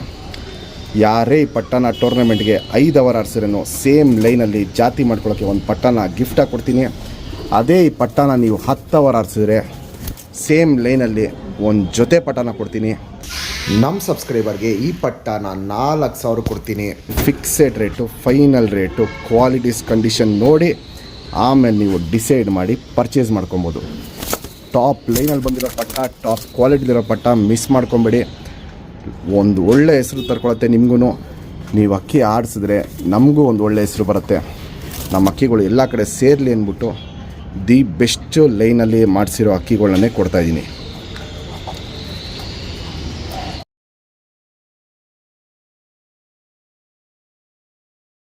ಯಾರೇ ಈ ಪಟ್ಟನ ಟೂರ್ನಮೆಂಟ್ಗೆ 5 ಅವರ್ ಆಡ್ಸಿರೇನೋ ಸೇಮ್ ಲೈನಲ್ಲಿ ಜಾತಿ ಮಾಡ್ಕೊಳ್ಳೋಕ್ಕೆ ಒಂದು ಪಟ್ಟನ ಗಿಫ್ಟಾಗಿ ಕೊಡ್ತೀನಿ. ಅದೇ ಈ ಪಟ್ಟನ ನೀವು 10 ಅವರ್ ಆಡಿಸಿದ್ರೆ ಸೇಮ್ ಲೈನಲ್ಲಿ ಒಂದು ಜೊತೆ ಪಟ್ಟನ ಕೊಡ್ತೀನಿ. ನಮ್ಮ ಸಬ್ಸ್ಕ್ರೈಬರ್ಗೆ ಈ ಪಟ್ಟನ 4,000 ಕೊಡ್ತೀನಿ. Fixed rate, final rate, qualities condition ನೋಡಿ ಆಮೇಲೆ ನೀವು ಡಿಸೈಡ್ ಮಾಡಿ ಪರ್ಚೇಸ್ ಮಾಡ್ಕೊಬೋದು. ಟಾಪ್ ಲೈನಲ್ಲಿ ಬಂದಿರೋ ಪಟ್ಟ, ಟಾಪ್ ಕ್ವಾಲಿಟಿಲಿರೋ ಪಟ್ಟ ಮಿಸ್ ಮಾಡ್ಕೊಬೇಡಿ. ಒಂದು ಒಳ್ಳೆ ಹೆಸರು ತರ್ಕೊಳತ್ತೆ ನಿಮಗೂ. ನೀವು ಅಕ್ಕಿ ಆಡಿಸಿದ್ರೆ ನಮಗೂ ಒಂದು ಒಳ್ಳೆ ಹೆಸರು ಬರುತ್ತೆ. ನಮ್ಮ ಅಕ್ಕಿಗಳು ಎಲ್ಲ ಕಡೆ ಸೇರಲಿ ಅಂದ್ಬಿಟ್ಟು ದಿ ಬೆಸ್ಟ್ ಲೈನಲ್ಲಿ ಮಾಡಿಸಿರೋ ಅಕ್ಕಿಗಳನ್ನೇ ಕೊಡ್ತಾಯಿದ್ದೀನಿ.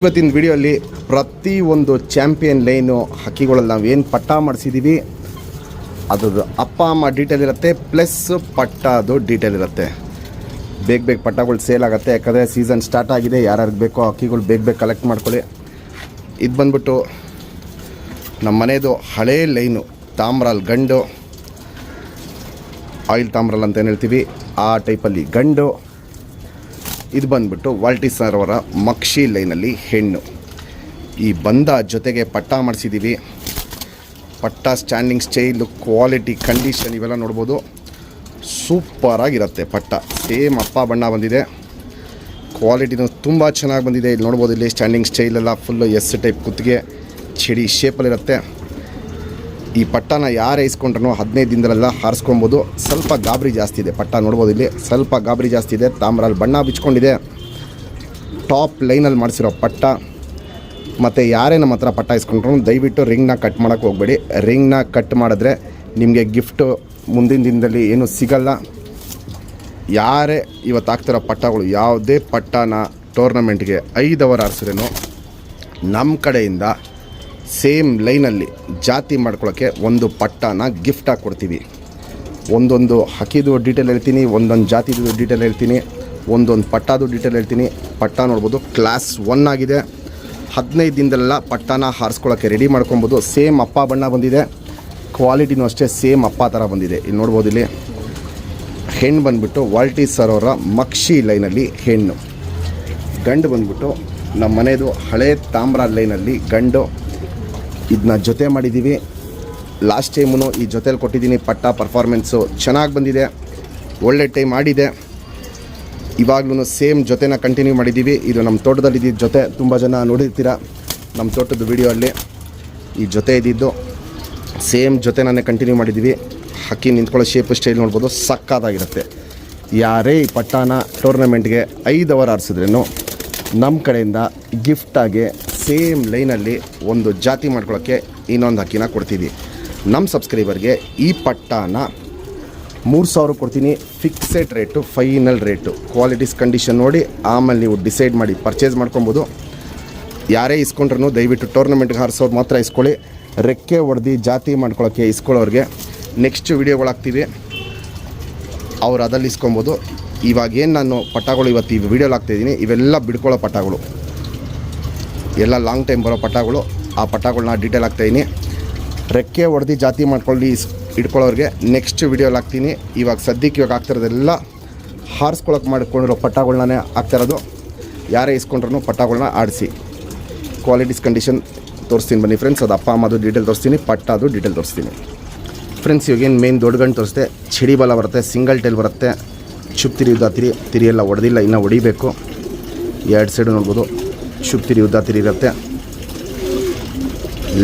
ಇವತ್ತಿನ ವಿಡಿಯೋಲಿ ಪ್ರತಿಯೊಂದು ಚಾಂಪಿಯನ್ ಲೈನು ಹಕ್ಕಿಗಳಲ್ಲಿ ನಾವೇನು ಪಟ್ಟ ಮಾಡಿಸಿದ್ದೀವಿ ಅದ್ರದ್ದು ಅಪ್ಪ ಅಮ್ಮ ಡೀಟೇಲ್ ಇರುತ್ತೆ, ಪ್ಲಸ್ ಪಟ್ಟದು ಡೀಟೇಲ್ ಇರುತ್ತೆ. ಬೇಗ ಪಟ್ಟಗಳು ಸೇಲ್ ಆಗುತ್ತೆ, ಯಾಕಂದರೆ ಸೀಸನ್ ಸ್ಟಾರ್ಟ್ ಆಗಿದೆ. ಯಾರ್ಯಾರಿಗೆ ಬೇಕೋ ಅಕ್ಕಿಗಳು ಬೇಗ ಕಲೆಕ್ಟ್ ಮಾಡ್ಕೊಳ್ಳಿ. ಇದು ಬಂದ್ಬಿಟ್ಟು ನಮ್ಮ ಮನೆಯದು ಹಳೇ ಲೈನು, ತಾಮ್ರಾಲ್ ಗಂಡು, ಆಯಿಲ್ ತಾಮ್ರಾಲ್ ಅಂತ ಏನು ಹೇಳ್ತೀವಿ ಆ ಟೈಪಲ್ಲಿ ಗಂಡು. ಇದು ಬಂದ್ಬಿಟ್ಟು ವಾಲ್ಟಿ ಸರ್ ಅವರ ಮಕ್ಷಿ ಲೈನಲ್ಲಿ ಹೆಣ್ಣು. ಈ ಬಂದ ಜೊತೆಗೆ ಪಟ್ಟ ಮಾಡಿಸಿದ್ದೀವಿ. ಪಟ್ಟ ಸ್ಟ್ಯಾಂಡಿಂಗ್ ಸ್ಟೈಲು, ಕ್ವಾಲಿಟಿ, ಕಂಡೀಷನ್ ಇವೆಲ್ಲ ನೋಡ್ಬೋದು. ಸೂಪರಾಗಿರುತ್ತೆ ಪಟ್ಟ. ಸೇಮ್ ಅಪ್ಪ ಬಣ್ಣ ಬಂದಿದೆ, ಕ್ವಾಲಿಟಿನೂ ತುಂಬ ಚೆನ್ನಾಗಿ ಬಂದಿದೆ. ಇಲ್ಲಿ ನೋಡ್ಬೋದು, ಇಲ್ಲಿ ಸ್ಟ್ಯಾಂಡಿಂಗ್ ಸ್ಟೈಲೆಲ್ಲ ಫುಲ್ಲು ಎಸ್ ಟೈಪ್ ಕುತ್ತಿಗೆ ಚಿಡಿ ಶೇಪಲ್ಲಿರುತ್ತೆ. ಈ ಪಟ್ಟನ ಯಾರೇ ಇಸ್ಕೊಂಡ್ರೂ 15 ದಿನದಲ್ಲೆಲ್ಲ ಹಾರಿಸ್ಕೊಬೋದು. ಸ್ವಲ್ಪ ಗಾಬರಿ ಜಾಸ್ತಿ ಇದೆ ಪಟ್ಟ, ನೋಡ್ಬೋದು ಇಲ್ಲಿ ಸ್ವಲ್ಪ ಗಾಬರಿ ಜಾಸ್ತಿ ಇದೆ. ತಾಮ್ರಲ್ಲಿ ಬಣ್ಣ ಬಿಚ್ಕೊಂಡಿದೆ. ಟಾಪ್ ಲೈನಲ್ಲಿ ಮಾಡಿಸಿರೋ ಪಟ್ಟ. ಮತ್ತು ಯಾರೇ ನಮ್ಮ ಹತ್ರ ಪಟ್ಟ ಇಸ್ಕೊಂಡ್ರು ದಯವಿಟ್ಟು ರಿಂಗ್ನ ಕಟ್ ಮಾಡೋಕ್ಕೆ ಹೋಗಬೇಡಿ. ರಿಂಗ್ನ ಕಟ್ ಮಾಡಿದ್ರೆ ನಿಮಗೆ ಗಿಫ್ಟು ಮುಂದಿನ ದಿನದಲ್ಲಿ ಏನೂ ಸಿಗಲ್ಲ. ಯಾರೇ ಇವತ್ತು ಆಗ್ತಿರೋ ಪಟ್ಟಗಳು, ಯಾವುದೇ ಪಟ್ಟನ ಟೂರ್ನಮೆಂಟ್ಗೆ 5 ಅವರ್ ಆಡಿಸಿದ್ರೇನು ನಮ್ಮ ಕಡೆಯಿಂದ ಸೇಮ್ ಲೈನಲ್ಲಿ ಜಾತಿ ಮಾಡ್ಕೊಳ್ಳೋಕ್ಕೆ ಒಂದು ಪಟ್ಟನ ಗಿಫ್ಟಾಗಿ ಕೊಡ್ತೀವಿ. ಒಂದೊಂದು ಹಕ್ಕಿದು ಡೀಟೇಲ್ ಹೇಳ್ತೀನಿ, ಒಂದೊಂದು ಜಾತಿದು ಡೀಟೇಲ್ ಹೇಳ್ತೀನಿ, ಒಂದೊಂದು ಪಟ್ಟದು ಡೀಟೇಲ್ ಹೇಳ್ತೀನಿ. ಪಟ್ಟ ನೋಡ್ಬೋದು, ಕ್ಲಾಸ್ 1 ಆಗಿದೆ. 15 ದಿನದಲ್ಲೆಲ್ಲ ಪಟ್ಟನ ಹಾರಿಸ್ಕೊಳ್ಳೋಕ್ಕೆ ರೆಡಿ ಮಾಡ್ಕೊಬೋದು. ಸೇಮ್ ಅಪ್ಪ ಬಣ್ಣ ಬಂದಿದೆ, ಕ್ವಾಲಿಟಿನೂ ಅಷ್ಟೇ ಸೇಮ್ ಅಪ್ಪ ಥರ ಬಂದಿದೆ. ಇಲ್ಲಿ ನೋಡ್ಬೋದು, ಇಲ್ಲಿ ಹೆಣ್ಣು ಬಂದುಬಿಟ್ಟು ವಾಲ್ಟಿ ಸರ್ ಅವರ ಮಕ್ಷಿ ಲೈನಲ್ಲಿ ಹೆಣ್ಣು. ಗಂಡು ಬಂದುಬಿಟ್ಟು ನಮ್ಮ ಮನೆಯದು ಹಳೇ ತಾಮ್ರ ಲೈನಲ್ಲಿ ಗಂಡು. ಇದನ್ನ ಜೊತೆ ಮಾಡಿದ್ದೀವಿ. ಲಾಸ್ಟ್ ಟೈಮೂ ಈ ಜೊತೆಲಿ ಕೊಟ್ಟಿದ್ದೀನಿ. ಪಟ್ಟ ಪರ್ಫಾರ್ಮೆನ್ಸು ಚೆನ್ನಾಗಿ ಬಂದಿದೆ, ಒಳ್ಳೆ ಟೈಮ್ ಆಡಿದೆ. ಇವಾಗ್ಲೂ ಸೇಮ್ ಜೊತೆನ ಕಂಟಿನ್ಯೂ ಮಾಡಿದ್ದೀವಿ. ಇದು ನಮ್ಮ ತೋಟದಲ್ಲಿದ್ದ ಜೊತೆ, ತುಂಬ ಜನ ನೋಡಿರ್ತೀರ ನಮ್ಮ ತೋಟದ ವಿಡಿಯೋ ಅಲ್ಲಿ. ಈ ಜೊತೆ ಇದ್ದಿದ್ದು ಸೇಮ್ ಜೊತೆನೇ ಕಂಟಿನ್ಯೂ ಮಾಡಿದ್ದೀವಿ. ಹಕ್ಕಿ ನಿಂತ್ಕೊಳ್ಳೋ ಶೇಪು ಸ್ಟೈಲ್ ನೋಡ್ಬೋದು, ಸಕ್ಕತ್ತಾಗಿರುತ್ತೆ. ಯಾರೇ ಈ ಪಟ್ಟನ ಟೂರ್ನಮೆಂಟ್ಗೆ 5 ಅವರ್ ಆಡಿಸಿದ್ರೇನು ನಮ್ಮ ಕಡೆಯಿಂದ ಗಿಫ್ಟಾಗಿ ಸೇಮ್ ಲೈನಲ್ಲಿ ಒಂದು ಜಾತಿ ಮಾಡ್ಕೊಳ್ಳೋಕ್ಕೆ ಇನ್ನೊಂದು ಹಕ್ಕಿನ ಕೊಡ್ತೀವಿ. ನಮ್ಮ ಸಬ್ಸ್ಕ್ರೈಬರ್ಗೆ ಈ ಪಟ್ಟನ 3,000 ಕೊಡ್ತೀನಿ. Fixed rate, final rate, qualities condition ನೋಡಿ ಆಮೇಲೆ ನೀವು ಡಿಸೈಡ್ ಮಾಡಿ ಪರ್ಚೇಸ್ ಮಾಡ್ಕೊಬೋದು. ಯಾರೇ ಇಸ್ಕೊಂಡ್ರೂ ದಯವಿಟ್ಟು ಟೂರ್ನಮೆಂಟ್ಗೆ ಹಾರಿಸೋರು ಮಾತ್ರ ಇಸ್ಕೊಳ್ಳಿ. ರೆಕ್ಕೆ ಹೊಡೆದು ಜಾತಿ ಮಾಡ್ಕೊಳ್ಳೋಕ್ಕೆ ಇಸ್ಕೊಳ್ಳೋರಿಗೆ ನೆಕ್ಸ್ಟ್ ವೀಡಿಯೋಗಳಾಗ್ತೀವಿ, ಅವ್ರು ಅದಲ್ಲಿ ಇಸ್ಕೊಬೋದು. ಇವಾಗೇನು ನಾನು ಪಟ್ಟಗಳು ಇವತ್ತು ಈ ವಿಡಿಯೋಲಿ ಹಾಕ್ತಾಯಿದ್ದೀನಿ ಇವೆಲ್ಲ ಬಿಡ್ಕೊಳ್ಳೋ ಪಟ್ಟಗಳು, ಎಲ್ಲ ಲಾಂಗ್ ಟೈಮ್ ಬರೋ ಪಟ್ಟಗಳು. ಆ ಪಟ್ಟಗಳನ್ನ ಡೀಟೇಲ್ ಹಾಕ್ತಾಯಿದ್ದೀನಿ. ರೆಕ್ಕೆ ಹೊಡೆದು ಜಾತಿ ಮಾಡ್ಕೊಳ್ಳಿ ಇಟ್ಕೊಳ್ಳೋರಿಗೆ ನೆಕ್ಸ್ಟ್ ವೀಡಿಯೋಲಿ ಹಾಕ್ತೀನಿ. ಇವಾಗ ಸದ್ಯಕ್ಕೆ ಇವಾಗ ಆಗ್ತಿರೋದೆಲ್ಲ ಹಾರಿಸ್ಕೊಳಕ್ಕೆ ಮಾಡ್ಕೊಂಡಿರೋ ಪಟ್ಟಗಳನ್ನೇ ಆಗ್ತಾಯಿರೋದು. ಯಾರೇ ಇಸ್ಕೊಂಡ್ರೂ ಪಟ್ಟಗಳನ್ನ ಆಡಿಸಿ ಕ್ವಾಲಿಟೀಸ್ ಕಂಡೀಷನ್ ತೋರಿಸ್ತೀನಿ ಬನ್ನಿ ಫ್ರೆಂಡ್ಸ್. ಅದು ಅಪ್ಪ ಅಮ್ಮದು ಡೀಟೇಲ್ ತೋರಿಸ್ತೀನಿ, ಪಟ್ಟದು ಡೀಟೇಲ್ ತೋರಿಸ್ತೀನಿ. ಫ್ರೆಂಡ್ಸ್ ಇವಾಗೇನು ಮೇನ್ ದೊಡ್ಡ ಗಂಟು ತೋರಿಸ್ತೆ, ಚಿಡಿ ಬಲ ಬರುತ್ತೆ, ಸಿಂಗಲ್ ಟೈಲ್ ಬರುತ್ತೆ, ಚುಪ್ ತಿರಿ ಉದ್ದ ತಿರಿ ಎಲ್ಲ ಹೊಡೆದಿಲ್ಲ, ಇನ್ನೂ ಹೊಡಿಬೇಕು. ಎರಡು ಸೈಡು ನೋಡ್ಬೋದು ಚುಪ್ ತಿರಿ ಉದ್ದ ತಿರಿ ಇರುತ್ತೆ.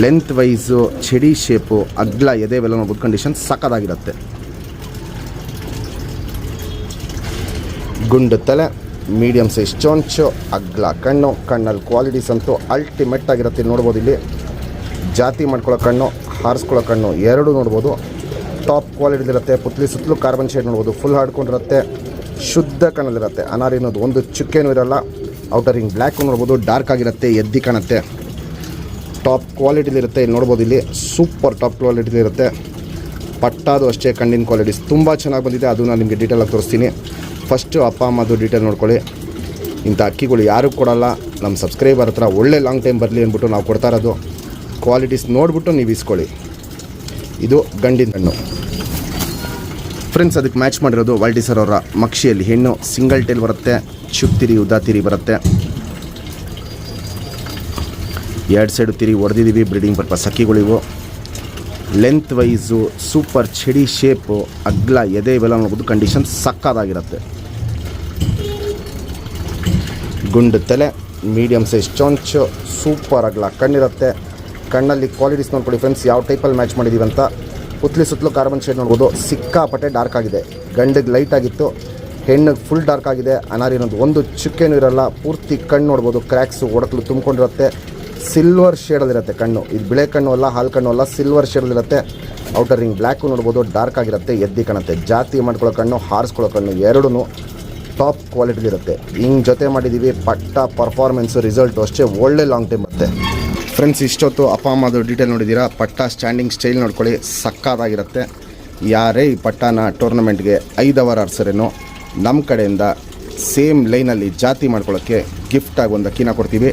ಲೆಂತ್ ವೈಸು ಚಡಿ ಶೇಪು ಅಗ್ಲ ಎದೆವೆಲ್ಲ ನೋಡ್ಬೋದು, ಕಂಡೀಷನ್ ಸಕ್ಕದಾಗಿರುತ್ತೆ. ಗುಂಡು ತಲೆ, ಮೀಡಿಯಮ್ ಸೈಜ್ ಚೊಂಚು, ಅಗ್ಲ ಕಣ್ಣು, ಕಣ್ಣಲ್ಲಿ ಕ್ವಾಲಿಟೀಸ್ ಅಂತೂ ಅಲ್ಟಿಮೇಟ್ ಆಗಿರುತ್ತೆ. ನೋಡ್ಬೋದು ಇಲ್ಲಿ ಜಾತಿ ಮಾಡ್ಕೊಳ್ಳೋ ಕಣ್ಣು, ಹಾರಿಸ್ಕೊಳ್ಳೋ ಕಣ್ಣು ಎರಡೂ ನೋಡ್ಬೋದು, ಟಾಪ್ ಕ್ವಾಲಿಟಿಲಿರುತ್ತೆ. ಪುತ್ಲಿ ಸುತ್ತಲೂ ಕಾರ್ಬನ್ ಶೇಡ್ ನೋಡ್ಬೋದು, ಫುಲ್ ಹಾಡ್ಕೊಂಡಿರುತ್ತೆ, ಶುದ್ಧ ಕಣ್ಣಲ್ಲಿರುತ್ತೆ. ಅನಾರಿ ಅನ್ನೋದು ಒಂದು ಚುಕ್ಕೇನೂ ಇರೋಲ್ಲ. ಔಟರಿಂಗ್ ಬ್ಲ್ಯಾಕು ನೋಡ್ಬೋದು, ಡಾರ್ಕ್ ಆಗಿರುತ್ತೆ, ಎದ್ದಿ ಕಾಣುತ್ತೆ, ಟಾಪ್ ಕ್ವಾಲಿಟಿಲಿರುತ್ತೆ. ಇಲ್ಲಿ ನೋಡ್ಬೋದು, ಇಲ್ಲಿ ಸೂಪರ್ ಟಾಪ್ ಕ್ವಾಲಿಟಿಲಿರುತ್ತೆ. ಪಟ್ಟಾದು ಅಷ್ಟೇ ಕಣ್ಣಿನ ಕ್ವಾಲಿಟೀಸ್ ತುಂಬ ಚೆನ್ನಾಗಿ ಬಂದಿದೆ, ಅದು ನಾನು ನಿಮಗೆ ಡೀಟೇಲಾಗಿ ತೋರಿಸ್ತೀನಿ. ಫಸ್ಟು ಅಪ್ಪ ಅಮ್ಮದು ಡೀಟೇಲ್ ನೋಡ್ಕೊಳ್ಳಿ. ಇಂಥ ಅಕ್ಕಿಗಳು ಯಾರೂ ಕೊಡೋಲ್ಲ, ನಮ್ಮ ಸಬ್ಸ್ಕ್ರೈಬರ್ ಹತ್ರ ಒಳ್ಳೆ ಲಾಂಗ್ ಟೈಮ್ ಬರಲಿ ಅಂದ್ಬಿಟ್ಟು ನಾವು ಕೊಡ್ತಾ ಇರೋದು. ಕ್ವಾಲಿಟೀಸ್ ನೋಡಿಬಿಟ್ಟು ನೀವು ಇಸ್ಕೊಳ್ಳಿ. ಇದು ಗಂಡಿನ ಹಣ್ಣು ಫ್ರೆಂಡ್ಸ್. ಅದಕ್ಕೆ ಮ್ಯಾಚ್ ಮಾಡಿರೋದು ವಾಲ್ಟಿ ಸರ್ ಅವರ ಮಕ್ಷಿಯಲ್ಲಿ ಹೆಣ್ಣು, ಸಿಂಗಲ್ ಟೈಲ್ ಬರುತ್ತೆ, ಚುಪ್ ತಿರಿ ಉದ್ದ ತಿರಿ ಬರುತ್ತೆ, ಎರಡು ಸೈಡು ತಿರಿ ಹೊಡೆದಿದ್ದೀವಿ, ಬ್ರೀಡಿಂಗ್ ಪರ್ಪಸ್ ಅಕ್ಕಿಗಳಿವು. ಲೆಂತ್ ವೈಸು ಸೂಪರ್ ಚಡಿ ಶೇಪು, ಅಗ್ಲ ಎದೆ ಇವೆಲ್ಲ ನೋಡ್ಬೋದು, ಕಂಡೀಷನ್ ಸಕ್ಕದಾಗಿರುತ್ತೆ. ಗುಂಡು ತಲೆ, ಮೀಡಿಯಮ್ ಸೈಜ್ ಚೊಂಚು, ಸೂಪರ್ ಅಗ್ಲ ಕಣ್ಣಿರುತ್ತೆ. ಕಣ್ಣಲ್ಲಿ ಕ್ವಾಲಿಟೀಸ್ ನೋಡ್ಕೊಳ್ಳಿ ಫ್ರೆಂಡ್ಸ್, ಯಾವ ಟೈಪಲ್ಲಿ ಮ್ಯಾಚ್ ಮಾಡಿದ್ದೀವಿ ಅಂತ. ಪುತ್ಲಿ ಸುತ್ತಲೂ ಕಾರ್ಬನ್ ಶೇಡ್ ನೋಡ್ಬೋದು, ಸಿಕ್ಕಾಪಟ್ಟೆ ಡಾರ್ಕ್ ಆಗಿದೆ. ಗಂಡಿಗೆ ಲೈಟ್ ಆಗಿತ್ತು, ಹೆಣ್ಣಿಗೆ ಫುಲ್ ಡಾರ್ಕ್ ಆಗಿದೆ. ಅನಾರಿ ಅನ್ನೋದು ಒಂದು ಚುಕ್ಕೇನೂ ಇರೋಲ್ಲ, ಪೂರ್ತಿ ಕಣ್ಣು ನೋಡ್ಬೋದು, ಕ್ರ್ಯಾಕ್ಸು ಒಡಕಲು ತುಂಬಿಕೊಂಡಿರುತ್ತೆ, ಸಿಲ್ವರ್ ಶೇಡಲ್ಲಿರುತ್ತೆ ಕಣ್ಣು. ಇದು ಬಿಳೆ ಕಣ್ಣು ಅಲ್ಲ, ಹಾಲು ಕಣ್ಣು ಅಲ್ಲ, ಸಿಲ್ವರ್ ಶೇಡಲ್ಲಿರುತ್ತೆ. ಔಟರ್ ರಿಂಗ್ ಬ್ಲ್ಯಾಕು ನೋಡ್ಬೋದು, ಡಾರ್ಕ್ ಆಗಿರುತ್ತೆ, ಎದ್ದಿ ಕಾಣುತ್ತೆ. ಜಾತಿ ಮಾಡ್ಕೊಳ್ಳೋ ಕಣ್ಣು, ಹಾರಿಸ್ಕೊಳ್ಳೋ ಕಣ್ಣು ಎರಡೂ ಟಾಪ್ ಕ್ವಾಲಿಟಿಲಿರುತ್ತೆ. ಹಿಂಗೆ ಜೊತೆ ಮಾಡಿದ್ದೀವಿ, ಪಟ್ಟ ಪರ್ಫಾರ್ಮೆನ್ಸು ರಿಸಲ್ಟು ಅಷ್ಟೇ ಒಳ್ಳೆ ಲಾಂಗ್ ಟೈಮ್ ಬರುತ್ತೆ ಫ್ರೆಂಡ್ಸ್. ಇಷ್ಟೊತ್ತು ಅಪ್ಪ ಅಮ್ಮದು ಡೀಟೇಲ್ ನೋಡಿದ್ದೀರಾ. ಪಟ್ಟ ಸ್ಟ್ಯಾಂಡಿಂಗ್ ಸ್ಟೈಲ್ ನೋಡ್ಕೊಳ್ಳಿ, ಸಕ್ಕದಾಗಿರುತ್ತೆ. ಯಾರೇ ಈ ಪಟ್ಟನ ಟೂರ್ನಮೆಂಟ್ಗೆ 5 ಅವರ್ ಆರ್ಸರೇನೋ ನಮ್ಮ ಕಡೆಯಿಂದ ಸೇಮ್ ಲೈನಲ್ಲಿ ಜಾತಿ ಮಾಡ್ಕೊಳ್ಳೋಕ್ಕೆ ಗಿಫ್ಟಾಗಿ ಒಂದು ಅಕ್ಕಿನ ಕೊಡ್ತೀವಿ.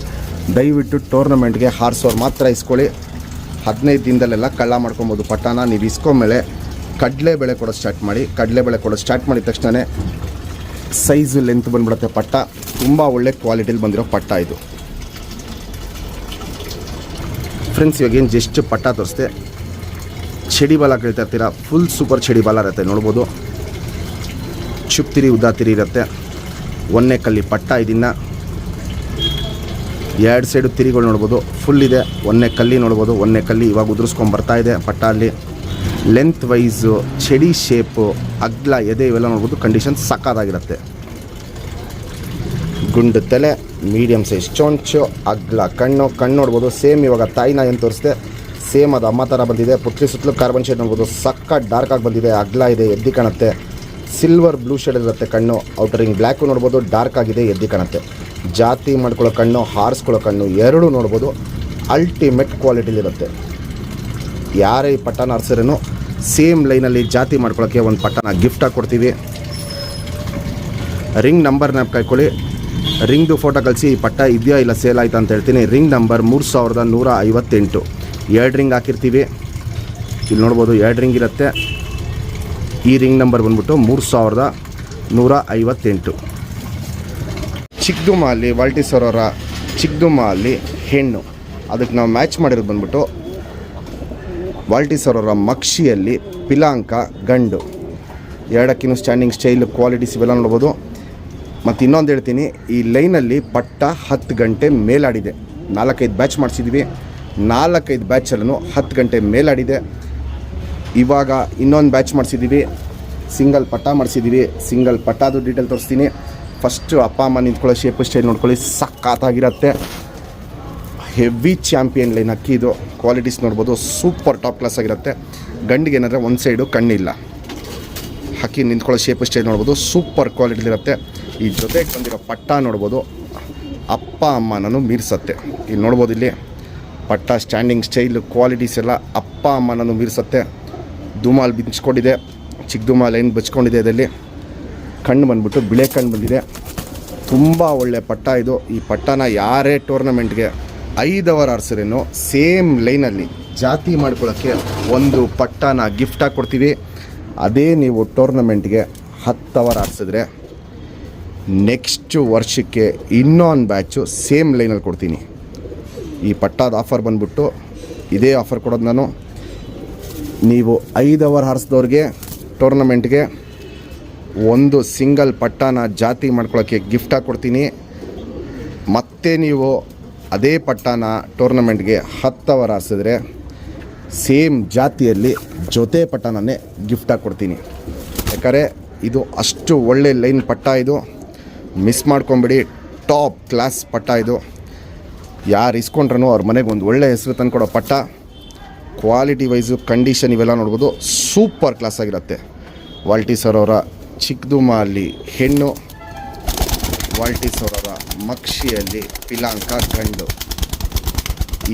ದಯವಿಟ್ಟು ಟೂರ್ನಮೆಂಟ್ಗೆ ಹಾರಿಸೋರು ಮಾತ್ರ ಇಸ್ಕೊಳ್ಳಿ. 15 ದಿನದಲ್ಲೆಲ್ಲ ಕಳ್ಳ ಮಾಡ್ಕೊಬೋದು. ಪಟ್ಟನ ನೀವು ಇಸ್ಕೊಂಡ್ಮೇಲೆ ಕಡಲೆಬೇಳೆ ಕೊಡೋದು ಸ್ಟಾರ್ಟ್ ಮಾಡಿ. ಕಡಲೆಬೇಳೆ ಕೊಡೋದು ಸ್ಟಾರ್ಟ್ ಮಾಡಿದ ತಕ್ಷಣ ಸೈಜು ಲೆಂತ್ ಬಂದ್ಬಿಡುತ್ತೆ. ಪಟ್ಟ ತುಂಬ ಒಳ್ಳೆ ಕ್ವಾಲಿಟಿಲಿ ಬಂದಿರೋ ಪಟ್ಟ ಇದು ಫ್ರೆಂಡ್ಸ್. ಇವಾಗೇನು ಜಸ್ಟ್ ಪಟ್ಟ ತೋರಿಸ್ದೆ, ಚಡಿ ಬಾಲ ಕೇಳ್ತಾ ಇರ್ತೀರ, ಫುಲ್ ಸೂಪರ್ ಚಡಿ ಬಾಲ ಇರುತ್ತೆ ನೋಡ್ಬೋದು. ಚುಪ್ ತಿರಿ ಉದ್ದ ತಿರಿ ಇರುತ್ತೆ, ಒಂದೇ ಕಲ್ಲಿ ಪಟ್ಟ. ಇದನ್ನು ಎರಡು ಸೈಡು ತಿರಿಗಳು ನೋಡ್ಬೋದು, ಫುಲ್ ಇದೆ. ಒಂದೇ ಕಲ್ಲಿ ನೋಡ್ಬೋದು, ಒಂದೇ ಕಲ್ಲಿ ಇವಾಗ ಉದುರಿಸ್ಕೊಂಡು ಬರ್ತಾ ಇದೆ ಪಟ್ಟ. ಅಲ್ಲಿ ಲೆಂತ್ ವೈಸು ಚಡಿ ಶೇಪು ಅಗ್ಲ ಎದೆ ಇವೆಲ್ಲ ನೋಡ್ಬೋದು, ಕಂಡೀಷನ್ ಸಕ್ಕದಾಗಿರುತ್ತೆ. ಗುಂಡು ತಲೆ, ಮೀಡಿಯಮ್ ಸೈಜ್ ಚೊಂಚು, ಅಗ್ಲ ಕಣ್ಣು ನೋಡ್ಬೋದು. ಸೇಮ್ ಇವಾಗ ತಾಯಿನ ಏನು ತೋರಿಸ್ದೆ ಸೇಮ್ ಅದು ಅಮ್ಮ ಥರ ಬಂದಿದೆ. ಪುತ್ಲಿ ಸುತ್ತಲೂ ಕಾರ್ಬನ್ ಶೇಡ್ ನೋಡ್ಬೋದು, ಸಕ್ಕ ಡಾರ್ಕ್ ಆಗಿ ಬಂದಿದೆ, ಅಗ್ಲ ಇದೆ, ಎದ್ದಿ ಕಾಣುತ್ತೆ. ಸಿಲ್ವರ್ ಬ್ಲೂ ಶೇಡ್ ಇರುತ್ತೆ ಕಣ್ಣು. ಔಟರಿಂಗ್ ಬ್ಲ್ಯಾಕು ನೋಡ್ಬೋದು, ಡಾರ್ಕ್ ಆಗಿದೆ, ಎದ್ದಿ ಕಾಣುತ್ತೆ. ಜಾತಿ ಮಾಡ್ಕೊಳ್ಳೋ ಕಣ್ಣು, ಹಾರಿಸ್ಕೊಳ್ಳೋ ಕಣ್ಣು ಎರಡೂ ನೋಡ್ಬೋದು, ಅಲ್ಟಿಮೇಟ್ ಕ್ವಾಲಿಟಿಲಿರುತ್ತೆ. ಯಾರೇ ಈ ಪಟ್ಟನ ಆರಿಸಿದ್ರೂ ಸೇಮ್ ಲೈನಲ್ಲಿ ಜಾತಿ ಮಾಡ್ಕೊಳ್ಳೋಕ್ಕೆ ಒಂದು ಪಟ್ಟನ ಗಿಫ್ಟಾಗಿ ಕೊಡ್ತೀವಿ. ರಿಂಗ್ ನಂಬರ್ನ ಕಾಯ್ಕೊಳ್ಳಿ, ರಿಂಗ್ದು ಫೋಟೋ ಕಳಿಸಿ ಈ ಪಟ್ಟ ಇದೆಯಾ ಇಲ್ಲ ಸೇಲ್ ಆಯ್ತು ಅಂತ ಹೇಳ್ತೀನಿ. Ring number 3158. 2 ರಿಂಗ್ ಹಾಕಿರ್ತೀವಿ. ಇಲ್ಲಿ ನೋಡ್ಬೋದು 2 ರಿಂಗ್ ಇರುತ್ತೆ. ಈ ರಿಂಗ್ ನಂಬರ್ ಬಂದ್ಬಿಟ್ಟು 3158. ಚಿಕ್ಕದುಮಾಲಿ ವಾಲ್ಟಿ ಸರೋರ ಚಿಕ್ಕದುಮಾಲಿ ಹೆಣ್ಣು. ಅದಕ್ಕೆ ನಾವು ಮ್ಯಾಚ್ ಮಾಡಿರೋದು ಬಂದ್ಬಿಟ್ಟು ವಾಲ್ಟಿ ಸರೋರ ಮಕ್ಷಿಯಲ್ಲಿ ಪಿಲಾಂಕ ಗಂಡು. ಎರಡಕ್ಕಿನ್ನೂ ಸ್ಟ್ಯಾಂಡಿಂಗ್ ಸ್ಟೈಲ್ ಕ್ವಾಲಿಟೀಸ್ ಇವೆಲ್ಲ ನೋಡ್ಬೋದು. ಮತ್ತು ಇನ್ನೊಂದು ಹೇಳ್ತೀನಿ, ಈ ಲೈನಲ್ಲಿ ಪಟ್ಟ 10 ಗಂಟೆ ಮೇಲಾಡಿದೆ. 4-5 ಬ್ಯಾಚ್ ಮಾಡಿಸಿದ್ವಿ. 4-5 ಬ್ಯಾಚಲ್ಲೂ 10 ಗಂಟೆ ಮೇಲಾಡಿದೆ. ಇವಾಗ ಇನ್ನೊಂದು ಬ್ಯಾಚ್ ಮಾಡಿಸಿದ್ದೀವಿ, ಸಿಂಗಲ್ ಪಟ್ಟ ಮಾಡಿಸಿದ್ದೀವಿ. ಸಿಂಗಲ್ ಪಟ್ಟಾದು ಡೀಟೇಲ್ ತೋರಿಸ್ತೀನಿ. ಫಸ್ಟು ಅಪ್ಪ ಅಮ್ಮ ನಿಂತ್ಕೊಳ್ಳೋ ಶೇಪ್ ಸ್ಟೈಲ್ ನೋಡ್ಕೊಳ್ಳಿ, ಸಕ್ಕತ್ತಾಗಿರುತ್ತೆ. ಹೆವಿ ಚಾಂಪಿಯನ್ ಲೈನ್ ಅಕ್ಕಿ ಇದು. ಕ್ವಾಲಿಟೀಸ್ ನೋಡ್ಬೋದು, ಸೂಪರ್ ಟಾಪ್ ಕ್ಲಾಸ್ ಆಗಿರುತ್ತೆ. ಗಂಡಿಗೆ ಏನಾದರೆ ಒಂದು ಸೈಡು ಕಣ್ಣಿಲ್ಲ. ಅಕ್ಕಿ ನಿಂತ್ಕೊಳ್ಳೋ ಶೇಪ್ ಸ್ಟೈಲ್ ನೋಡ್ಬೋದು, ಸೂಪರ್ ಕ್ವಾಲಿಟಿಲಿರುತ್ತೆ. ಈ ಜೊತೆಗೆ ಬಂದಿರೋ ಪಟ್ಟ ನೋಡ್ಬೋದು, ಅಪ್ಪ ಅಮ್ಮನೂ ಮೀರಿಸತ್ತೆ. ಇಲ್ಲಿ ನೋಡ್ಬೋದು, ಇಲ್ಲಿ ಪಟ್ಟ ಸ್ಟ್ಯಾಂಡಿಂಗ್ ಸ್ಟೈಲ್ ಕ್ವಾಲಿಟೀಸ್ ಎಲ್ಲ ಅಪ್ಪ ಅಮ್ಮನೂ ಮೀರಿಸತ್ತೆ. ದುಮಾಲ್ ಬಿಚ್ಕೊಂಡಿದೆ, ಚಿಕ್ಕ ದುಮಾಲ್ ಲೈನ್ ಬಚ್ಕೊಂಡಿದೆ. ಇದರಲ್ಲಿ ಕಣ್ಣು ಬಂದ್ಬಿಟ್ಟು ಬಿಳೆ ಕಣ್ಣು ಬಂದಿದೆ. ತುಂಬ ಒಳ್ಳೆ ಪಟ್ಟ ಇದು. ಈ ಪಟ್ಟನ ಯಾರೇ ಟೂರ್ನಮೆಂಟ್ಗೆ 5 ಅವರ್ ಆರ್ಸರೇನೋ ಸೇಮ್ ಲೈನಲ್ಲಿ ಜಾತಿ ಮಾಡ್ಕೊಳ್ಳೋಕ್ಕೆ ಒಂದು ಪಟ್ಟನ ಗಿಫ್ಟಾಗಿ ಕೊಡ್ತೀವಿ. ಅದೇ ನೀವು ಟೂರ್ನಮೆಂಟ್ಗೆ 10 ಅವರ್ ಆಡಿಸಿದ್ರೆ ನೆಕ್ಸ್ಟು ವರ್ಷಕ್ಕೆ ಇನ್ನೊಂದು ಬ್ಯಾಚು ಸೇಮ್ ಲೈನಲ್ಲಿ ಕೊಡ್ತೀನಿ. ಈ ಪಟ್ಟಾದ ಆಫರ್ ಬಂದ್ಬಿಟ್ಟು ಇದೇ ಆಫರ್ ಕೊಡೋದು ನಾನು. ನೀವು 5 ಅವರ್ ಹಾರಿಸಿದವ್ರಿಗೆ ಟೂರ್ನಮೆಂಟ್ಗೆ ಒಂದು ಸಿಂಗಲ್ ಪಟ್ಟಾನ ಜಾತಿ ಮಾಡ್ಕೊಳ್ಳೋಕ್ಕೆ ಗಿಫ್ಟಾಗಿ ಕೊಡ್ತೀನಿ. ಮತ್ತು ನೀವು ಅದೇ ಪಟ್ಟಾನ ಟೂರ್ನಮೆಂಟ್ಗೆ 10 ಅವರ್ ಹಾರಿಸಿದ್ರೆ ಸೇಮ್ ಜಾತಿಯಲ್ಲಿ ಜೊತೆ ಪಟ್ಟಾನೇ ಗಿಫ್ಟಾಗಿ ಕೊಡ್ತೀನಿ. ಯಾಕಂದರೆ ಇದು ಅಷ್ಟು ಒಳ್ಳೆ ಲೈನ್ ಪಟ್ಟ, ಇದು ಮಿಸ್ ಮಾಡ್ಕೊಂಬಿಡಿ. ಟಾಪ್ ಕ್ಲಾಸ್ ಪಟ್ಟ ಇದು. ಯಾರು ಇಸ್ಕೊಂಡ್ರೂ ಅವ್ರ ಮನೆಗೆ ಒಂದು ಒಳ್ಳೆ ಹೆಸರು ತಂದುಕೊಡೋ ಪಟ್ಟ. ಕ್ವಾಲಿಟಿ ವೈಸು ಕಂಡೀಷನ್ ಇವೆಲ್ಲ ನೋಡ್ಬೋದು, ಸೂಪರ್ ಕ್ಲಾಸ್ ಆಗಿರುತ್ತೆ. ವಾಲ್ಟಿ ಸರ್ ಅವರ ಚಿಕ್ಕದುಮಲ್ಲಿ ಹೆಣ್ಣು, ವಾಲ್ಟಿ ಸರ್ ಅವರ ಮಕ್ಷಿಯಲ್ಲಿ ಪಿಲಾಂಕ ಗಂಡು.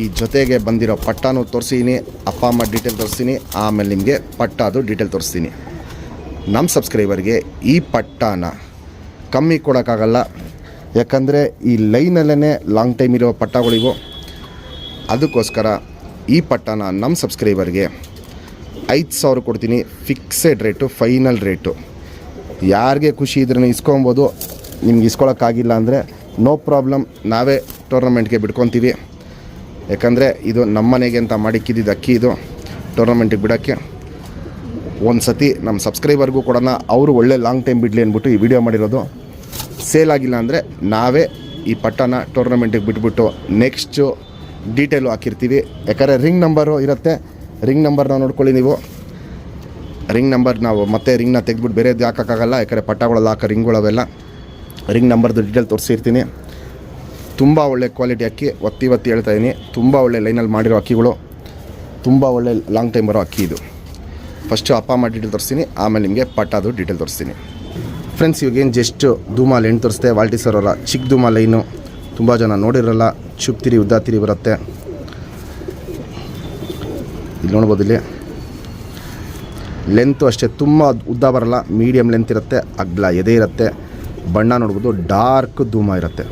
ಈ ಜೊತೆಗೆ ಬಂದಿರೋ ಪಟ್ಟಾನು ತೋರಿಸ್ತೀನಿ, ಅಪ್ಪ ಅಮ್ಮ ಡೀಟೇಲ್ ತೋರಿಸ್ತೀನಿ, ಆಮೇಲೆ ನಿಮಗೆ ಪಟ್ಟಾದು ಡೀಟೇಲ್ ತೋರಿಸ್ತೀನಿ. ನಮ್ಮ ಸಬ್ಸ್ಕ್ರೈಬರ್ಗೆ ಈ ಪಟ್ಟಾನ ಕಮ್ಮಿ ಕೊಡೋಕ್ಕಾಗಲ್ಲ, ಯಾಕಂದರೆ ಈ ಲೈನಲ್ಲೇ ಲಾಂಗ್ ಟೈಮ್ ಇರೋ ಪಟ್ಟಗಳಿವು. ಅದಕ್ಕೋಸ್ಕರ ಈ ಪಟ್ಟಾನ ನಮ್ಮ ಸಬ್ಸ್ಕ್ರೈಬರ್ಗೆ 5,000 ಕೊಡ್ತೀನಿ. Fixed rate, final rate. ಯಾರಿಗೆ ಖುಷಿ ಇದ್ರೂ ಇಸ್ಕೊಬೋದು. ನಿಮ್ಗೆ ಇಸ್ಕೊಳಕ್ಕಾಗಿಲ್ಲ ಅಂದರೆ ನೋ ಪ್ರಾಬ್ಲಮ್, ನಾವೇ ಟೂರ್ನಮೆಂಟ್ಗೆ ಬಿಡ್ಕೊತೀವಿ. ಯಾಕಂದರೆ ಇದು ನಮ್ಮ ಮನೆಗೆ ಅಂತ ಮಾಡಿಕ್ಕಿದ್ದು ಅಕ್ಕಿ, ಇದು ಟೂರ್ನಮೆಂಟಿಗೆ ಬಿಡೋಕ್ಕೆ. ಒಂದು ಸತಿ ನಮ್ಮ ಸಬ್ಸ್ಕ್ರೈಬರ್ಗೂ ಕೊಡೋಣ, ಅವರು ಒಳ್ಳೆ ಲಾಂಗ್ ಟೈಮ್ ಬಿಡಲಿ ಅಂದ್ಬಿಟ್ಟು ಈ ವಿಡಿಯೋ ಮಾಡಿರೋದು. ಸೇಲ್ ಆಗಿಲ್ಲ ಅಂದರೆ ನಾವೇ ಈ ಪಟ್ಟನ ಟೂರ್ನಮೆಂಟಿಗೆ ಬಿಟ್ಬಿಟ್ಟು ನೆಕ್ಸ್ಟು ಡೀಟೇಲು ಹಾಕಿರ್ತೀವಿ. ಯಾಕಂದರೆ ರಿಂಗ್ ನಂಬರು ಇರುತ್ತೆ, ರಿಂಗ್ ನಂಬರ್ನ ನೋಡ್ಕೊಳ್ಳಿ ನೀವು. ರಿಂಗ್ ನಂಬರ್ ನಾವು ಮತ್ತೆ ರಿಂಗ್ನ ತೆಗೆದ್ಬಿಟ್ಟು ಬೇರೆದು ಹಾಕೋಕ್ಕಾಗಲ್ಲ, ಯಾಕಂದರೆ ಪಟ್ಟಗಳೆಲ್ಲ ಹಾಕೋ ರಿಂಗ್ಗಳವೆಲ್ಲ. Ring ನಂಬರ್ದು detail ತೋರಿಸಿರ್ತೀನಿ. ತುಂಬ ಒಳ್ಳೆ ಕ್ವಾಲಿಟಿ ಅಕ್ಕಿ, ಒತ್ತಿ ಹೇಳ್ತಾಯಿದ್ದೀನಿ. ತುಂಬ ಒಳ್ಳೆ ಲೈನಲ್ಲಿ ಮಾಡಿರೋ ಅಕ್ಕಿಗಳು, ತುಂಬ ಒಳ್ಳೆ ಲಾಂಗ್ ಟೈಮ್ ಬರೋ ಅಕ್ಕಿ ಇದು. ಫಸ್ಟು ಅಪ್ಪ ಅಮ್ಮ ಡೀಟೇಲ್ ತೋರಿಸ್ತೀನಿ, ಆಮೇಲೆ ನಿಮಗೆ ಪಟ್ಟಾದು ಡೀಟೇಲ್ ತೋರಿಸ್ತೀನಿ. ಫ್ರೆಂಡ್ಸ್, ಇವಾಗೇನು ಜಸ್ಟ್ ಧೂಮಾಲ್ ಹೆಣ್ಣು ತೋರಿಸ್ತೆ. ವಾಲ್ಟಿ ಸರ್ ಅವರ ಚಿಕ್ಕ ಧೂಮಾ ಲೈನು ತುಂಬ ಜನ ನೋಡಿರಲ್ಲ, ಚುಪ್ತಿರಿ ಉದ್ದಾತಿರಿ ಬರುತ್ತೆ. ಇಲ್ಲಿ ನೋಡ್ಬೋದು, ಇಲ್ಲಿ ಲೆಂತು ಅಷ್ಟೇ ತುಂಬ ಉದ್ದ ಬರಲ್ಲ, ಮೀಡಿಯಮ್ ಲೆಂತ್ ಇರುತ್ತೆ, ಅಗ್ಲ ಎದೆ ಇರುತ್ತೆ. ಬಣ್ಣ ನೋಡ್ಬೋದು, ಡಾರ್ಕ್ ಧೂಮ ಇರುತ್ತೆ.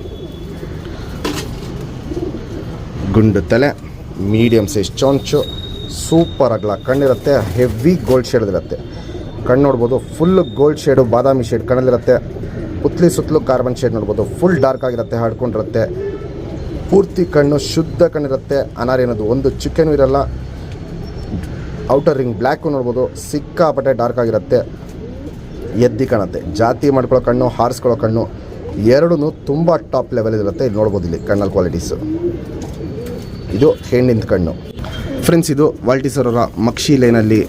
ಗುಂಡು ತಲೆ, ಮೀಡಿಯಮ್ ಸೈಜ್ ಚೊಂಚು, ಸೂಪರ್ ಅಗಲ ಕಣ್ಣಿರುತ್ತೆ. Heavy gold ಶೇಡ್ದಿರುತ್ತೆ. ಕಣ್ಣು ನೋಡ್ಬೋದು, ಫುಲ್ ಗೋಲ್ಡ್ ಶೇಡು, ಬಾದಾಮಿ ಶೇಡ್ ಕಣ್ಣಲ್ಲಿರುತ್ತೆ. ಪುತ್ಲಿ ಸುತ್ತಲೂ ಕಾರ್ಬನ್ ಶೇಡ್ ನೋಡ್ಬೋದು, ಫುಲ್ ಡಾರ್ಕ್ ಆಗಿರುತ್ತೆ, ಹಡ್ಕೊಂಡಿರುತ್ತೆ. ಪೂರ್ತಿ ಕಣ್ಣು ಶುದ್ಧ ಕಣ್ಣಿರುತ್ತೆ. ಅನಾರಿ ಅನ್ನೋದು ಒಂದು ಚಿಕ್ಕನೂ ಇರಲ್ಲ. ಔಟರ್ ರಿಂಗ್ ಬ್ಲ್ಯಾಕು ನೋಡ್ಬೋದು, ಸಿಕ್ಕಾಪಟ್ಟೆ ಡಾರ್ಕ್ ಆಗಿರುತ್ತೆ. ಎದ್ದಿ ಕಾಣುತ್ತೆ. ಜಾತಿ ಮಾಡ್ಕೊಳ್ಳೋ ಕಣ್ಣು, ಹಾರಿಸ್ಕೊಳ್ಳೋ ಕಣ್ಣು ಎರಡೂ ತುಂಬ ಟಾಪ್ ಲೆವೆಲ್ ಇರುತ್ತೆ. ಇಲ್ಲಿ ನೋಡ್ಬೋದು, ಇಲ್ಲಿ ಕಣ್ಣಲ್ಲಿ ಕ್ವಾಲಿಟೀಸು. ಇದು ಹೆಣ್ಣಿಂದ ಕಣ್ಣು. ಫ್ರೆಂಡ್ಸ್, ಇದು ವಾಲ್ಟಿ ಸರ್ ಅವರ ಮಕ್ಷಿ ಲೈನಲ್ಲಿ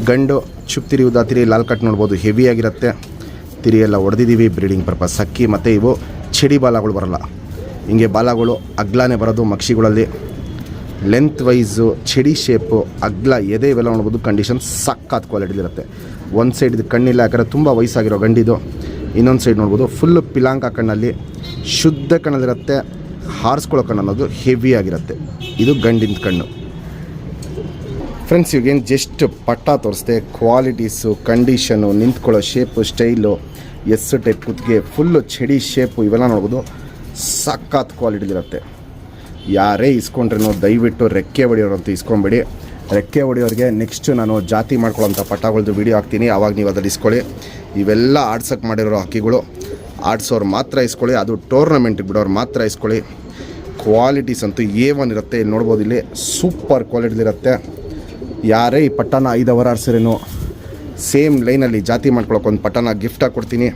ಗಂಡು. ಚುಪ್ತಿರಿ ಉದ್ದಾತಿರಿ ಲಾಲ್ ಕಟ್ ನೋಡ್ಬೋದು, ಹೆವಿಯಾಗಿರುತ್ತೆ. ತಿರಿ ಎಲ್ಲ ಹೊಡೆದಿದ್ದೀವಿ ಬ್ರೀಡಿಂಗ್ ಪರ್ಪಸ್ ಅಕ್ಕಿ. ಮತ್ತು ಇವು ಚಡಿ ಬಾಲಗಳು ಬರೋಲ್ಲ, ಹಿಂಗೆ ಬಾಲಗಳು ಅಗ್ಲಾನೇ ಬರೋದು ಮಕ್ಷಿಗಳಲ್ಲಿ. ಲೆಂತ್ ವೈಸು, ಚಡಿ ಶೇಪು, ಅಗ್ಲ ಎದೆ ಇವೆಲ್ಲ ನೋಡ್ಬೋದು. ಕಂಡೀಷನ್ ಸಕ್ಕತ್ ಕ್ವಾಲಿಟಿಲಿರುತ್ತೆ. ಒಂದು ಸೈಡ್ ಇದು ಕಣ್ಣಿಲ್ಲ, ಯಾಕಂದರೆ ತುಂಬ ವಯಸ್ಸಾಗಿರೋ ಗಂಡಿದು. ಇನ್ನೊಂದು ಸೈಡ್ ನೋಡ್ಬೋದು, ಫುಲ್ಲು ಪಿಲಾಂಕ ಕಣ್ಣಲ್ಲಿ, ಶುದ್ಧ ಕಣ್ಣಲ್ಲಿರುತ್ತೆ. ಹಾರಿಸ್ಕೊಳ್ಳೋ ಕಣ್ಣು ಅನ್ನೋದು ಹೆವಿಯಾಗಿರುತ್ತೆ. ಇದು ಗಂಡಿನ ಕಣ್ಣು. ಫ್ರೆಂಡ್ಸ್, ಇವಾಗೇನು ಜಸ್ಟ್ ಪಟ್ಟ ತೋರಿಸ್ದೆ. ಕ್ವಾಲಿಟೀಸು, ಕಂಡೀಷನು, ನಿಂತ್ಕೊಳ್ಳೋ ಶೇಪು, ಸ್ಟೈಲು, ಎಸ್ ಟೈಪ್ ಕುತ್ತಿಗೆ, ಫುಲ್ಲು ಚಡಿ ಶೇಪು ಇವೆಲ್ಲ ನೋಡ್ಬೋದು. ಸಖತ್ ಕ್ವಾಲಿಟಿಲಿರುತ್ತೆ. ಯಾರೇ ಇಸ್ಕೊಂಡ್ರೇನೋ ದಯವಿಟ್ಟು ರೆಕ್ಕೆ ಹೊಡೆಯೋರಂತೂ ಇಸ್ಕೊಂಬೇಡಿ. ರೆಕ್ಕೆ ಹೊಡೆಯೋರಿಗೆ ನೆಕ್ಸ್ಟು ನಾನು ಜಾತಿ ಮಾಡ್ಕೊಳ್ಳೋಂಥ ಪಟ್ಟಗಳದ್ದು ವೀಡಿಯೋ ಹಾಕ್ತೀನಿ, ಆವಾಗ ನೀವು ಅದಲ್ಲಿ ಇಸ್ಕೊಳ್ಳಿ. ಇವೆಲ್ಲ ಆಡ್ಸೋಕ್ಕೆ ಮಾಡಿರೋ ಅಕ್ಕಿಗಳು, ಆಡ್ಸೋರು ಮಾತ್ರ ಇಸ್ಕೊಳ್ಳಿ. ಅದು ಟೂರ್ನಮೆಂಟಿಗೆ ಬಿಡೋರು ಮಾತ್ರ ಇಸ್ಕೊಳ್ಳಿ. ಕ್ವಾಲಿಟೀಸ್ ಅಂತೂ A1 ಇರುತ್ತೆ. ಇಲ್ಲಿ ನೋಡ್ಬೋದು, ಇಲ್ಲಿ ಸೂಪರ್ ಕ್ವಾಲಿಟಿಲಿರುತ್ತೆ. ಯಾರೇ ಈ ಪಟ್ಟನ 5 ಅವರ್ ಆಡ್ಸಿರೇನು ಸೇಮ್ ಲೈನಲ್ಲಿ ಜಾತಿ ಮಾಡ್ಕೊಳಕ್ಕೆ ಒಂದು ಪಟ್ಟನ ಗಿಫ್ಟಾಗಿ ಕೊಡ್ತೀನಿ.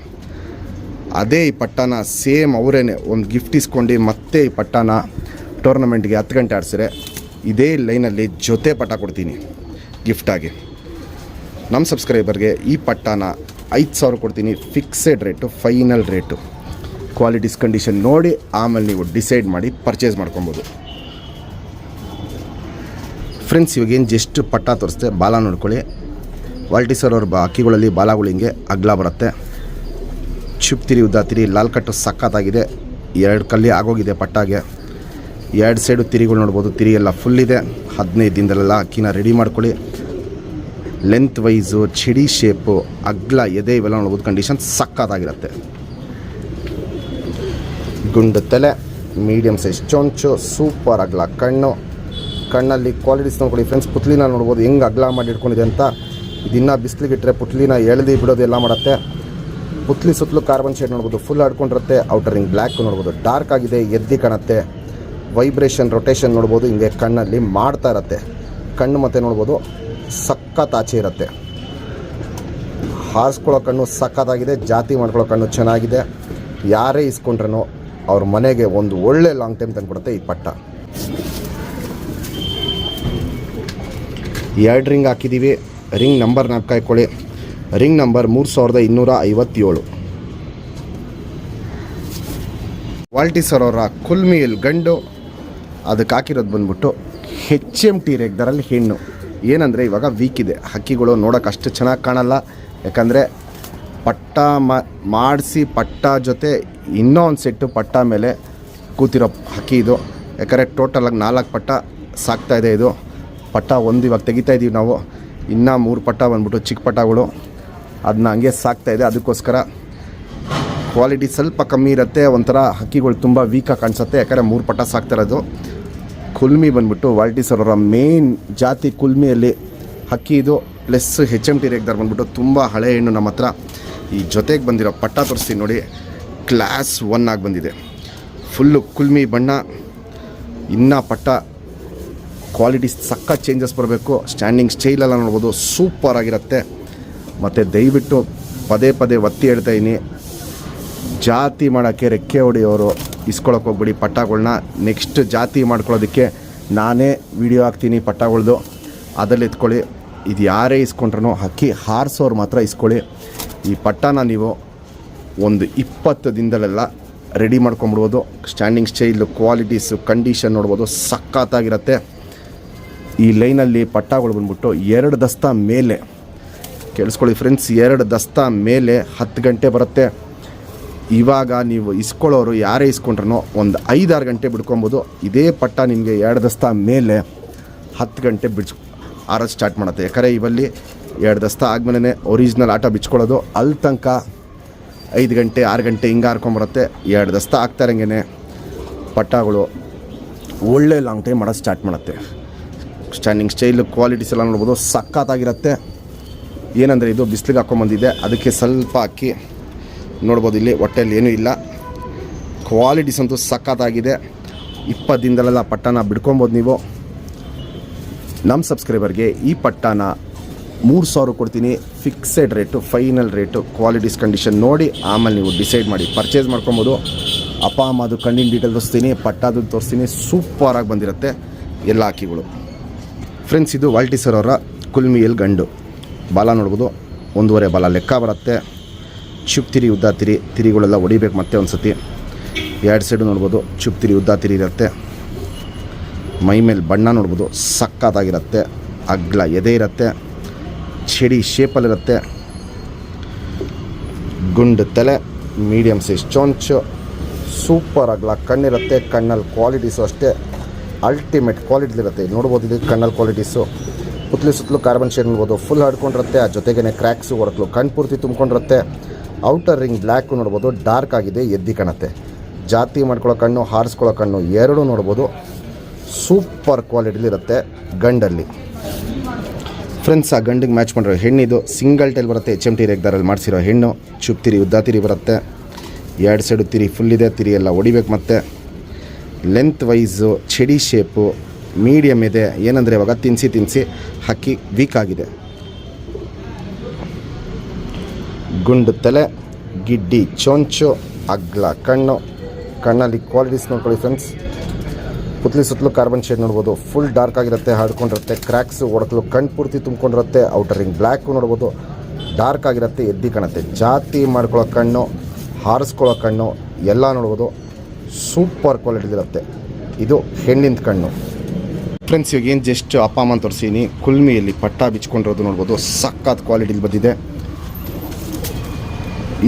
ಅದೇ ಈ ಪಟ್ಟನ ಸೇಮ್ ಅವರೇನೆ ಒಂದು ಗಿಫ್ಟ್ ಇಸ್ಕೊಂಡು ಮತ್ತೆ ಈ ಪಟ್ಟನ ಟೂರ್ನಮೆಂಟ್ಗೆ 10 ಗಂಟೆ ಆಡಿಸಿದ್ರೆ ಇದೇ ಲೈನಲ್ಲಿ ಜೊತೆ ಪಟ್ಟ ಕೊಡ್ತೀನಿ ಗಿಫ್ಟಾಗಿ. ನಮ್ಮ ಸಬ್ಸ್ಕ್ರೈಬರ್ಗೆ ಈ ಪಟ್ಟನ 5,000 ಕೊಡ್ತೀನಿ. Fixed rate, final rate. Qualities condition ನೋಡಿ ಆಮೇಲೆ ನೀವು ಡಿಸೈಡ್ ಮಾಡಿ ಪರ್ಚೇಸ್ ಮಾಡ್ಕೊಬೋದು. ಫ್ರೆಂಡ್ಸ್, ಇವಾಗೇನು ಜಸ್ಟ್ ಪಟ್ಟ ತೋರಿಸ್ತೆ. ಬಾಲ ನೋಡ್ಕೊಳ್ಳಿ. ವಾಲ್ಟಿ ಸರ್ ಅವ್ರ ಅಕ್ಕಿಗಳಲ್ಲಿ ಬಾಲಗಳು ಹಿಂಗೆ ಅಗ್ಲ ಬರುತ್ತೆ. ಚುಪ್ತಿರಿ ಉದ್ದಾತಿರಿ ಲಾಲ್ ಕಟ್ಟು ಸಕ್ಕತ್ತಾಗಿದೆ. 2 ಕಲ್ಲಿ ಆಗೋಗಿದೆ ಪಟ್ಟಾಗೆ. 2 ಸೈಡು ತಿರಿಗಳು ನೋಡ್ಬೋದು. ತಿರಿ ಎಲ್ಲ ಫುಲ್ ಇದೆ. 15 ದಿನದಲ್ಲೆಲ್ಲ ಅಕ್ಕಿನ ರೆಡಿ ಮಾಡ್ಕೊಳ್ಳಿ. ಲೆಂತ್ ವೈಸು, ಚಡಿ ಶೇಪು, ಅಗ್ಲ ಎದೆ ಇವೆಲ್ಲ ನೋಡ್ಬೋದು. ಕಂಡೀಷನ್ ಸಕ್ಕತ್ತಾಗಿರುತ್ತೆ. ಗುಂಡು ತಲೆ, ಮೀಡಿಯಮ್ ಸೈಜ್ ಚೊಂಚು, ಸೂಪರ್ ಅಗ್ಲ ಕಣ್ಣು. ಕಣ್ಣಲ್ಲಿ ಕ್ವಾಲಿಟೀಸ್ ನೋಡ್ಕೊಳ್ಳಿ ಫ್ರೆಂಡ್ಸ್. ಪುತ್ಲಿನ ನೋಡ್ಬೋದು ಹೆಂಗೆ ಅಗ್ಲ ಮಾಡಿ ಇಟ್ಕೊಂಡಿದೆ ಅಂತ. ಇದನ್ನು ಬಿಸಿಲಿಗೆ ಇಟ್ಟರೆ ಪುತ್ಲಿನ ಎಳೆದು ಬಿಡೋದು ಎಲ್ಲ ಮಾಡುತ್ತೆ. ಪುತ್ಲಿ ಸುತ್ತಲೂ ಕಾರ್ಬನ್ ಶೇಡ್ ನೋಡ್ಬೋದು, ಫುಲ್ ಆಡ್ಕೊಂಡಿರುತ್ತೆ. ಔಟರ್ ರಿಂಗ್ ಬ್ಲ್ಯಾಕ್ ನೋಡ್ಬೋದು, ಡಾರ್ಕ್ ಆಗಿದೆ, ಎದ್ದಿ ಕಾಣುತ್ತೆ. ವೈಬ್ರೇಷನ್, ರೊಟೇಷನ್ ನೋಡ್ಬೋದು, ಹಿಂಗೆ ಕಣ್ಣಲ್ಲಿ ಮಾಡ್ತಾ ಇರುತ್ತೆ. ಕಣ್ಣು ಮತ್ತು ನೋಡ್ಬೋದು ಸಖತ್ ಆಚೆ ಇರುತ್ತೆ. ಹಾರಿಸ್ಕೊಳ್ಳೋ ಕಣ್ಣು ಸಖತ್ತಾಗಿದೆ, ಜಾತಿ ಮಾಡ್ಕೊಳ್ಳೋ ಕಣ್ಣು ಚೆನ್ನಾಗಿದೆ. ಯಾರೇ ಇಸ್ಕೊಂಡ್ರೂ ಅವ್ರ ಮನೆಗೆ ಒಂದು ಒಳ್ಳೆ ಲಾಂಗ್ ಟೈಮ್ ತಂದುಕೊಡುತ್ತೆ ಈ ಪಟ್ಟ. 2 ರಿಂಗ್ ಹಾಕಿದ್ದೀವಿ. ರಿಂಗ್ ನಂಬರ್ ಜ್ಞಾಪಕ ಇಟ್ಕೊಳ್ಳಿ. Ring number 3257. ವಾಲ್ಟಿ ಸರ್ ಅವರ ಕುಲ್ಮಿಯಲ್ಲಿ ಗಂಡು, ಅದಕ್ಕೆ ಹಾಕಿರೋದು ಬಂದ್ಬಿಟ್ಟು HMT ರೇಗ್ದರಲ್ಲಿ ಹೆಣ್ಣು. ಏನಂದರೆ ಇವಾಗ ವೀಕ್ ಇದೆ, ಹಕ್ಕಿಗಳು ನೋಡೋಕೆ ಅಷ್ಟು ಚೆನ್ನಾಗಿ ಕಾಣಲ್ಲ. ಯಾಕಂದರೆ ಪಟ್ಟ ಮಾಡಿಸಿ ಪಟ್ಟ ಜೊತೆ ಇನ್ನೂ ಒಂದು ಸೆಟ್ಟು ಪಟ್ಟ ಮೇಲೆ ಕೂತಿರೋ ಹಕ್ಕಿ ಇದು. ಯಾಕಂದರೆ ಟೋಟಲಾಗಿ 4 ಪಟ್ಟ ಸಾಕ್ತಾಯಿದೆ. ಇದು ಪಟ್ಟ ಒಂದು ಇವಾಗ ತೆಗಿತಾ ಇದ್ದೀವಿ ನಾವು. ಇನ್ನೂ 3 ಪಟ್ಟ ಬಂದ್ಬಿಟ್ಟು ಚಿಕ್ಕ ಪಟ್ಟಗಳು, ಅದನ್ನ ಹಂಗೆ ಸಾಕ್ತಾಯಿದೆ. ಅದಕ್ಕೋಸ್ಕರ ಕ್ವಾಲಿಟಿ ಸ್ವಲ್ಪ ಕಮ್ಮಿ ಇರುತ್ತೆ. ಒಂಥರ ಹಕ್ಕಿಗಳು ತುಂಬ ವೀಕಾಗಿ ಕಾಣಿಸುತ್ತೆ, ಯಾಕಂದರೆ 3 ಪಟ್ಟ ಸಾಕ್ತಿರೋದು. ಕುಲ್ಮಿ ಬಂದ್ಬಿಟ್ಟು ವಾಲ್ಟಿ ಸರ್ ಅವರ ಮೇನ್ ಜಾತಿ ಕುಲ್ಮಿಯಲ್ಲಿ ಹಕ್ಕಿ ಇದು. ಪ್ಲಸ್ HMT ರೇಗ್ದಾರ್ ಬಂದ್ಬಿಟ್ಟು ತುಂಬ ಹಳೆ ಹೆಣ್ಣು ನಮ್ಮ ಹತ್ರ. ಈ ಜೊತೆಗೆ ಬಂದಿರೋ ಪಟ್ಟ ತೋರಿಸ್ತೀನಿ ನೋಡಿ, ಕ್ಲಾಸ್ 1 ಆಗಿ ಬಂದಿದೆ. ಫುಲ್ಲು ಕುಲ್ಮಿ ಬಣ್ಣ. ಇನ್ನೂ ಪಟ್ಟ ಕ್ವಾಲಿಟಿ ಸಖತ್ ಚೇಂಜಸ್ ಬರಬೇಕು. ಸ್ಟ್ಯಾಂಡಿಂಗ್ ಸ್ಟೈಲೆಲ್ಲ ನೋಡ್ಬೋದು, ಸೂಪರ್ ಆಗಿರುತ್ತೆ. ಮತ್ತು ದಯವಿಟ್ಟು ಪದೇ ಪದೇ ಒತ್ತಿ ಹೇಳ್ತಾಯಿದ್ದೀನಿ, ಜಾತಿ ಮಾಡೋಕ್ಕೆ ರೆಕ್ಕೆ ಹೊಡೆಯೋರು ಇಸ್ಕೊಳಕ್ಕೆ ಹೋಗ್ಬಿಡಿ ಪಟ್ಟಗಳನ್ನ. ನೆಕ್ಸ್ಟ್ ಜಾತಿ ಮಾಡ್ಕೊಳ್ಳೋದಕ್ಕೆ ನಾನೇ ವಿಡಿಯೋ ಹಾಕ್ತೀನಿ ಪಟ್ಟಗಳ್ದು, ಅದರಲ್ಲಿ ಎತ್ಕೊಳ್ಳಿ. ಇದು ಯಾರೇ ಇಸ್ಕೊಂಡ್ರೂ ಹಕ್ಕಿ ಹಾರಿಸೋರು ಮಾತ್ರ ಇಸ್ಕೊಳ್ಳಿ. ಈ ಪಟ್ಟನ ನೀವು ಒಂದು 20 ದಿನದಲ್ಲೆಲ್ಲ ರೆಡಿ ಮಾಡ್ಕೊಂಬಿಡ್ಬೋದು. ಸ್ಟ್ಯಾಂಡಿಂಗ್ ಸ್ಟೈಲು, ಕ್ವಾಲಿಟೀಸು, ಕಂಡೀಷನ್ ನೋಡ್ಬೋದು, ಸಖತ್ತಾಗಿರುತ್ತೆ. ಈ ಲೈನಲ್ಲಿ ಪಟ್ಟಗಳು ಬಂದ್ಬಿಟ್ಟು 2 ದಸ್ತ ಮೇಲೆ, ಕೇಳಿಸ್ಕೊಳ್ಳಿ ಫ್ರೆಂಡ್ಸ್, 2 ದಸ್ತ ಮೇಲೆ 10 ಗಂಟೆ ಬರುತ್ತೆ. ಇವಾಗ ನೀವು ಇಸ್ಕೊಳ್ಳೋರು ಯಾರೇ ಇಸ್ಕೊಂಡ್ರೂ ಒಂದು 5-6 ಗಂಟೆ ಬಿಡ್ಕೊಬೋದು. ಇದೇ ಪಟ್ಟ ನಿಮಗೆ 2 ದಸ್ತ ಮೇಲೆ 10 ಗಂಟೆ ಆರೋದು ಸ್ಟಾರ್ಟ್ ಮಾಡುತ್ತೆ. ಯಾಕಂದರೆ ಇವಲ್ಲಿ 2 ದಸ್ತ ಆದಮೇಲೆ ಒರಿಜಿನಲ್ ಆಟ ಬಿಚ್ಕೊಳ್ಳೋದು. ಅಲ್ಲಿ ತನಕ 5 ಗಂಟೆ 6 ಗಂಟೆ ಹಿಂಗೆ ಹಾರ್ಕೊಂಬರುತ್ತೆ. 2 ದಸ್ತ ಆಗ್ತಾ ಇರಂಗೆ ಪಟ್ಟಗಳು ಒಳ್ಳೆ ಲಾಂಗ್ ಟೈಮ್ ಮಾಡೋದು ಸ್ಟಾರ್ಟ್ ಮಾಡುತ್ತೆ. ಸ್ಟ್ಯಾಂಡಿಂಗ್ ಸ್ಟೈಲು, ಕ್ವಾಲಿಟೀಸ್ ಎಲ್ಲ ನೋಡ್ಬೋದು, ಸಖತ್ತಾಗಿರುತ್ತೆ. ಏನಂದರೆ ಇದು ಬಿಸಿಲಿಗೆ ಹಾಕ್ಕೊಂಬಂದಿದೆ, ಅದಕ್ಕೆ ಸ್ವಲ್ಪ ಅಕ್ಕಿ ನೋಡ್ಬೋದು. ಇಲ್ಲಿ ಹೊಟ್ಟೆಯಲ್ಲಿ ಏನೂ ಇಲ್ಲ. ಕ್ವಾಲಿಟೀಸ್ ಅಂತೂ ಸಖತ್ತಾಗಿದೆ. 20 ದಿನದಲ್ಲೆಲ್ಲ ಪಟ್ಟನ ಬಿಡ್ಕೊಬೋದು ನೀವು. ನಮ್ಮ ಸಬ್ಸ್ಕ್ರೈಬರ್ಗೆ ಈ ಪಟ್ಟನ 3000 ಕೊಡ್ತೀನಿ. Fixed rate, final rate. Qualities condition ನೋಡಿ ಆಮೇಲೆ ನೀವು ಡಿಸೈಡ್ ಮಾಡಿ ಪರ್ಚೇಸ್ ಮಾಡ್ಕೊಬೋದು. ಅಪ್ಪ ಅಮ್ಮದು ಕಣ್ಣಿನ ಡೀಟೇಲ್ ತೋರಿಸ್ತೀನಿ, ಪಟ್ಟದು ತೋರಿಸ್ತೀನಿ. ಸೂಪರಾಗಿ ಬಂದಿರುತ್ತೆ ಎಲ್ಲ ಹಕ್ಕಿಗಳು. ಫ್ರೆಂಡ್ಸ್, ಇದು ವಾಲ್ಟಿ ಸರ್ ಅವರ ಕುಲ್ಮಿಯಲ್ಲಿ ಗಂಡು. ಬಾಲ ನೋಡ್ಬೋದು, 1.5 ಬಾಲ ಲೆಕ್ಕ ಬರುತ್ತೆ. ಚುಪ್ ತಿರಿ ಉದ್ದ ತಿರಿಗಳೆಲ್ಲ ಹೊಡಿಬೇಕು ಮತ್ತೆ ಒಂದು ಸತಿ. 2 ಸೈಡು ನೋಡ್ಬೋದು, ಚುಪ್ ತಿರಿ ಉದ್ದ ತಿರಿ ಇರುತ್ತೆ. ಮೈ ಮೇಲೆ ಬಣ್ಣ ನೋಡ್ಬೋದು, ಸಕ್ಕತ್ತಾಗಿರುತ್ತೆ. ಅಗ್ಲ ಎದೆ ಇರುತ್ತೆ, ಚಡಿ ಶೇಪಲ್ಲಿರುತ್ತೆ. ಗುಂಡು ತಲೆ, ಮೀಡಿಯಮ್ ಸೈಜ್ ಚೊಂಚು, ಸೂಪರ್ ಅಗ್ಲ ಕಣ್ಣಿರುತ್ತೆ. ಕಣ್ಣಲ್ಲಿ ಕ್ವಾಲಿಟೀಸು ಅಷ್ಟೇ ಅಲ್ಟಿಮೇಟ್ ಕ್ವಾಲಿಟಿಲಿರುತ್ತೆ. ನೋಡ್ಬೋದು, ಇದು ಕಣ್ಣಲ್ಲಿ ಕ್ವಾಲಿಟೀಸು. ಸುತ್ತಲೂ ಕಾರ್ಬನ್ ಶೇಡ್ ನೋಡ್ಬೋದು, ಫುಲ್ ಹಡ್ಕೊಂಡಿರುತ್ತೆ. ಆ ಜೊತೆಗೇ ಕ್ರ್ಯಾಕ್ಸು ಹೊರಕ್ಲು ಕಣ್ಣು ಪೂರ್ತಿ ತುಂಬ್ಕೊಂಡಿರುತ್ತೆ. ಔಟರ್ ರಿಂಗ್ ಬ್ಲ್ಯಾಕು ನೋಡ್ಬೋದು, ಡಾರ್ಕ್ ಆಗಿದೆ, ಎದ್ದಿ ಕಾಣುತ್ತೆ. ಜಾತಿ ಮಾಡ್ಕೊಳ್ಳೋ ಕಣ್ಣು, ಹಾರಿಸ್ಕೊಳ್ಳೋ ಕಣ್ಣು ಎರಡೂ ನೋಡ್ಬೋದು, ಸೂಪರ್ ಕ್ವಾಲಿಟಿಲಿರುತ್ತೆ ಗಂಡಲ್ಲಿ. ಫ್ರೆಂಡ್ಸ್, ಆ ಗಂಡಿಗೆ ಮ್ಯಾಚ್ ಮಾಡಿರೋ ಹೆಣ್ಣಿದು ಸಿಂಗಲ್ ಟೈಲ್ ಬರುತ್ತೆ. HMT ರೇಗ್ದಾರಲ್ಲಿ ಮಾಡಿಸಿರೋ ಹೆಣ್ಣು. ಚುಪ್ ತಿರಿ ಉದ್ದ ತಿರಿ ಬರುತ್ತೆ. 2 ಸೈಡು ತಿರಿ ಫುಲ್ ಇದೆ, ತಿರಿ ಎಲ್ಲ ಹೊಡಿಬೇಕು. ಮತ್ತು ಲೆಂತ್ ವೈಸು, ಚಡಿ ಶೇಪು, ಮೀಡಿಯಮ್ ಇದೆ. ಏನಂದರೆ ಇವಾಗ ತಿನ್ನಿಸಿ ಹಕ್ಕಿ ವೀಕ್ ಆಗಿದೆ. ಗುಂಡು ತಲೆ, ಗಿಡ್ಡಿ ಚೊಂಚು, ಅಗ್ಲ ಕಣ್ಣು. ಕಣ್ಣಲ್ಲಿ ಕ್ವಾಲಿಟೀಸ್ ನೋಡ್ಕೊಳ್ಳಿ ಫ್ರೆಂಡ್ಸ್. ಸುತ್ತಲೂ ಕಾರ್ಬನ್ ಶೇಡ್ ನೋಡ್ಬೋದು, ಫುಲ್ ಡಾರ್ಕ್ ಆಗಿರುತ್ತೆ, ಹರ್ಕೊಂಡಿರುತ್ತೆ. ಕ್ರ್ಯಾಕ್ಸು ಹೊಡಕಲು ಕಣ್ಣು ಪೂರ್ತಿ ತುಂಬ್ಕೊಂಡಿರುತ್ತೆ. ಔಟರ್ ರಿಂಗ್ ಬ್ಲ್ಯಾಕು ನೋಡ್ಬೋದು, ಡಾರ್ಕ್ ಆಗಿರುತ್ತೆ, ಎದ್ದಿ ಕಾಣುತ್ತೆ. ಜಾತಿ ಮಾಡ್ಕೊಳ್ಳೋ ಕಣ್ಣು, ಹಾರಿಸ್ಕೊಳ್ಳೋ ಕಣ್ಣು ಎಲ್ಲ ನೋಡ್ಬೋದು, ಸೂಪರ್ ಕ್ವಾಲಿಟಿಲಿರುತ್ತೆ. ಇದು ಹೆಣ್ಣಿನ ಕಣ್ಣು. ಫ್ರೆಂಡ್ಸ್, ಇವಾಗ ಏನು ಜಸ್ಟ್ ಅಪ್ಪ ಅಮ್ಮ ತೋರಿಸೀನಿ. ಕುಲ್ಮಿಯಲ್ಲಿ ಪಟ್ಟ ಬಿಚ್ಕೊಂಡಿರೋದು ನೋಡ್ಬೋದು, ಸಖತ್ ಕ್ವಾಲಿಟಿಲಿ ಬಂದಿದೆ.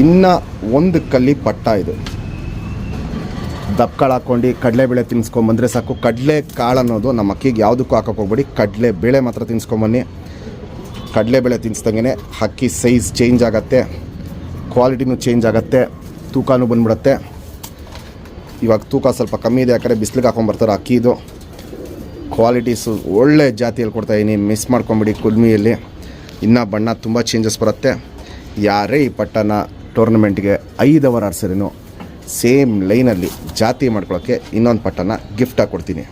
ಇನ್ನು ಒಂದು ಕಲ್ಲಿ ಪಟ್ಟ ಇದು. ದಪ್ಕಾಳು ಹಾಕ್ಕೊಂಡು ಕಡಲೆಬೇಳೆ ತಿನ್ನಿಸ್ಕೊಂಬಂದರೆ ಸಾಕು. ಕಡಲೆ ಕಾಳು ಅನ್ನೋದು ನಮ್ಮ ಅಕ್ಕಿಗೆ ಯಾವುದಕ್ಕೂ ಹಾಕೋಕೆ ಹೋಗ್ಬೇಡಿ, ಕಡಲೆ ಬೇಳೆ ಮಾತ್ರ ತಿನ್ನಿಸ್ಕೊಂಬನ್ನಿ. ಕಡಲೆಬೇಳೆ ತಿನ್ನಿಸ್ದಂಗೆ ಹಕ್ಕಿ ಸೈಜ್ ಚೇಂಜ್ ಆಗುತ್ತೆ, ಕ್ವಾಲಿಟಿನೂ ಚೇಂಜ್ ಆಗುತ್ತೆ, ತೂಕನೂ ಬಂದ್ಬಿಡುತ್ತೆ. ಇವಾಗ ತೂಕ ಸ್ವಲ್ಪ ಕಮ್ಮಿ ಇದೆ, ಯಾಕಂದರೆ ಬಿಸಿಲಿಗೆ ಹಾಕೊಂಬರ್ತಾರೆ ಅಕ್ಕಿ. ಇದು ಕ್ವಾಲಿಟೀಸು ಒಳ್ಳೆ ಜಾತಿಯಲ್ಲಿ ಕೊಡ್ತಾಯಿದ್ದೀನಿ, ಮಿಸ್ ಮಾಡ್ಕೊಂಬಿಡಿ. ಕುಲ್ಮಿಯಲ್ಲಿ ಇನ್ನೂ ಬಣ್ಣ ತುಂಬ ಚೇಂಜಸ್ ಬರುತ್ತೆ. ಯಾರೇ ಈ ಪಟ್ಟನ ಟೂರ್ನಮೆಂಟ್ಗೆ 5 ಅವರ್ ಆಡ್ಸಿರೇನು ಸೇಮ್ ಲೈನಲ್ಲಿ ಜಾತಿ ಮಾಡ್ಕೊಳ್ಳೋಕ್ಕೆ ಇನ್ನೊಂದು ಪಟ್ಟನ ಗಿಫ್ಟಾಗಿ ಕೊಡ್ತೀನಿ.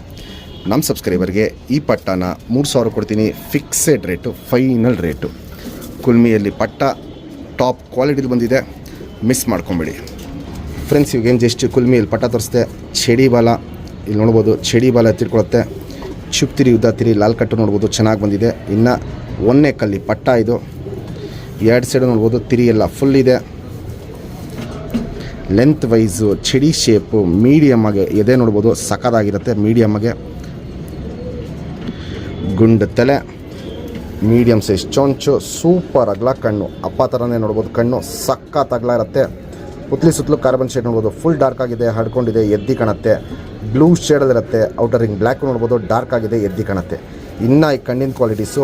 ನಮ್ಮ ಸಬ್ಸ್ಕ್ರೈಬರ್ಗೆ ಈ ಪಟ್ಟಾನ 3000 ಕೊಡ್ತೀನಿ. Fixed rate, final rate. ಕುಲ್ಮಿಯಲ್ಲಿ ಪಟ್ಟ ಟಾಪ್ ಕ್ವಾಲಿಟಿಲಿ ಬಂದಿದೆ, ಮಿಸ್ ಮಾಡ್ಕೊಬೇಡಿ ಫ್ರೆಂಡ್ಸ್. ಇವಾಗೇನು ಜಸ್ಟ್ ಕುಲ್ಮಿಯಲ್ಲಿ ಪಟ್ಟ ತೋರಿಸ್ದೆ. ಚಡಿ ಬಾಲ ಇಲ್ಲಿ ನೋಡ್ಬೋದು, ಚಡಿ ಬಾಲ ಎತ್ತಿಟ್ಕೊಳುತ್ತೆ. ಚುಪ್ತಿರಿ ಉದ್ದಾತಿರಿ ಲಾಲ್ ಕಟ್ಟು ನೋಡ್ಬೋದು, ಚೆನ್ನಾಗಿ ಬಂದಿದೆ. ಇನ್ನು ಒಂದೇ ಕಲ್ಲಿ ಪಟ್ಟ ಇದು. ಎರಡು ಸೈಡು ನೋಡ್ಬೋದು, ತಿರಿ ಎಲ್ಲ ಫುಲ್ ಇದೆ. ಲೆಂತ್ ವೈಸು ಚಡಿ ಶೇಪು ಮೀಡಿಯಮ್ಮಾಗೆ ಎದೆ ನೋಡ್ಬೋದು, ಸಖತ್ತಾಗಿರುತ್ತೆ. ಮೀಡಿಯಮ್ಮಾಗೆ ಗುಂಡು ತಲೆ, ಮೀಡಿಯಮ್ ಸೈಜ್ ಚೊಂಚು, ಸೂಪರ್ ಅಗಲ ಕಣ್ಣು, ಅಪ್ಪ ಥರನೇ ನೋಡ್ಬೋದು. ಕಣ್ಣು ಸಖತ್ ಅಗಲ ಇರುತ್ತೆ. ಪುತ್ಲಿ ಸುತ್ತಲೂ ಕಾರ್ಬನ್ ಶೇಡ್ ನೋಡ್ಬೋದು, ಫುಲ್ ಡಾರ್ಕ್ ಆಗಿದೆ, ಹಡ್ಕೊಂಡಿದೆ, ಎದ್ದಿ ಕಾಣುತ್ತೆ. ಬ್ಲೂ ಶೇಡಲ್ಲಿರುತ್ತೆ. ಔಟರ್ ರಿಂಗ್ ಬ್ಲ್ಯಾಕ್ ನೋಡ್ಬೋದು, ಡಾರ್ಕ್ ಆಗಿದೆ, ಎದ್ದಿ ಕಾಣುತ್ತೆ. ಇನ್ನು ಈ ಕಣ್ಣಿನ ಕ್ವಾಲಿಟೀಸು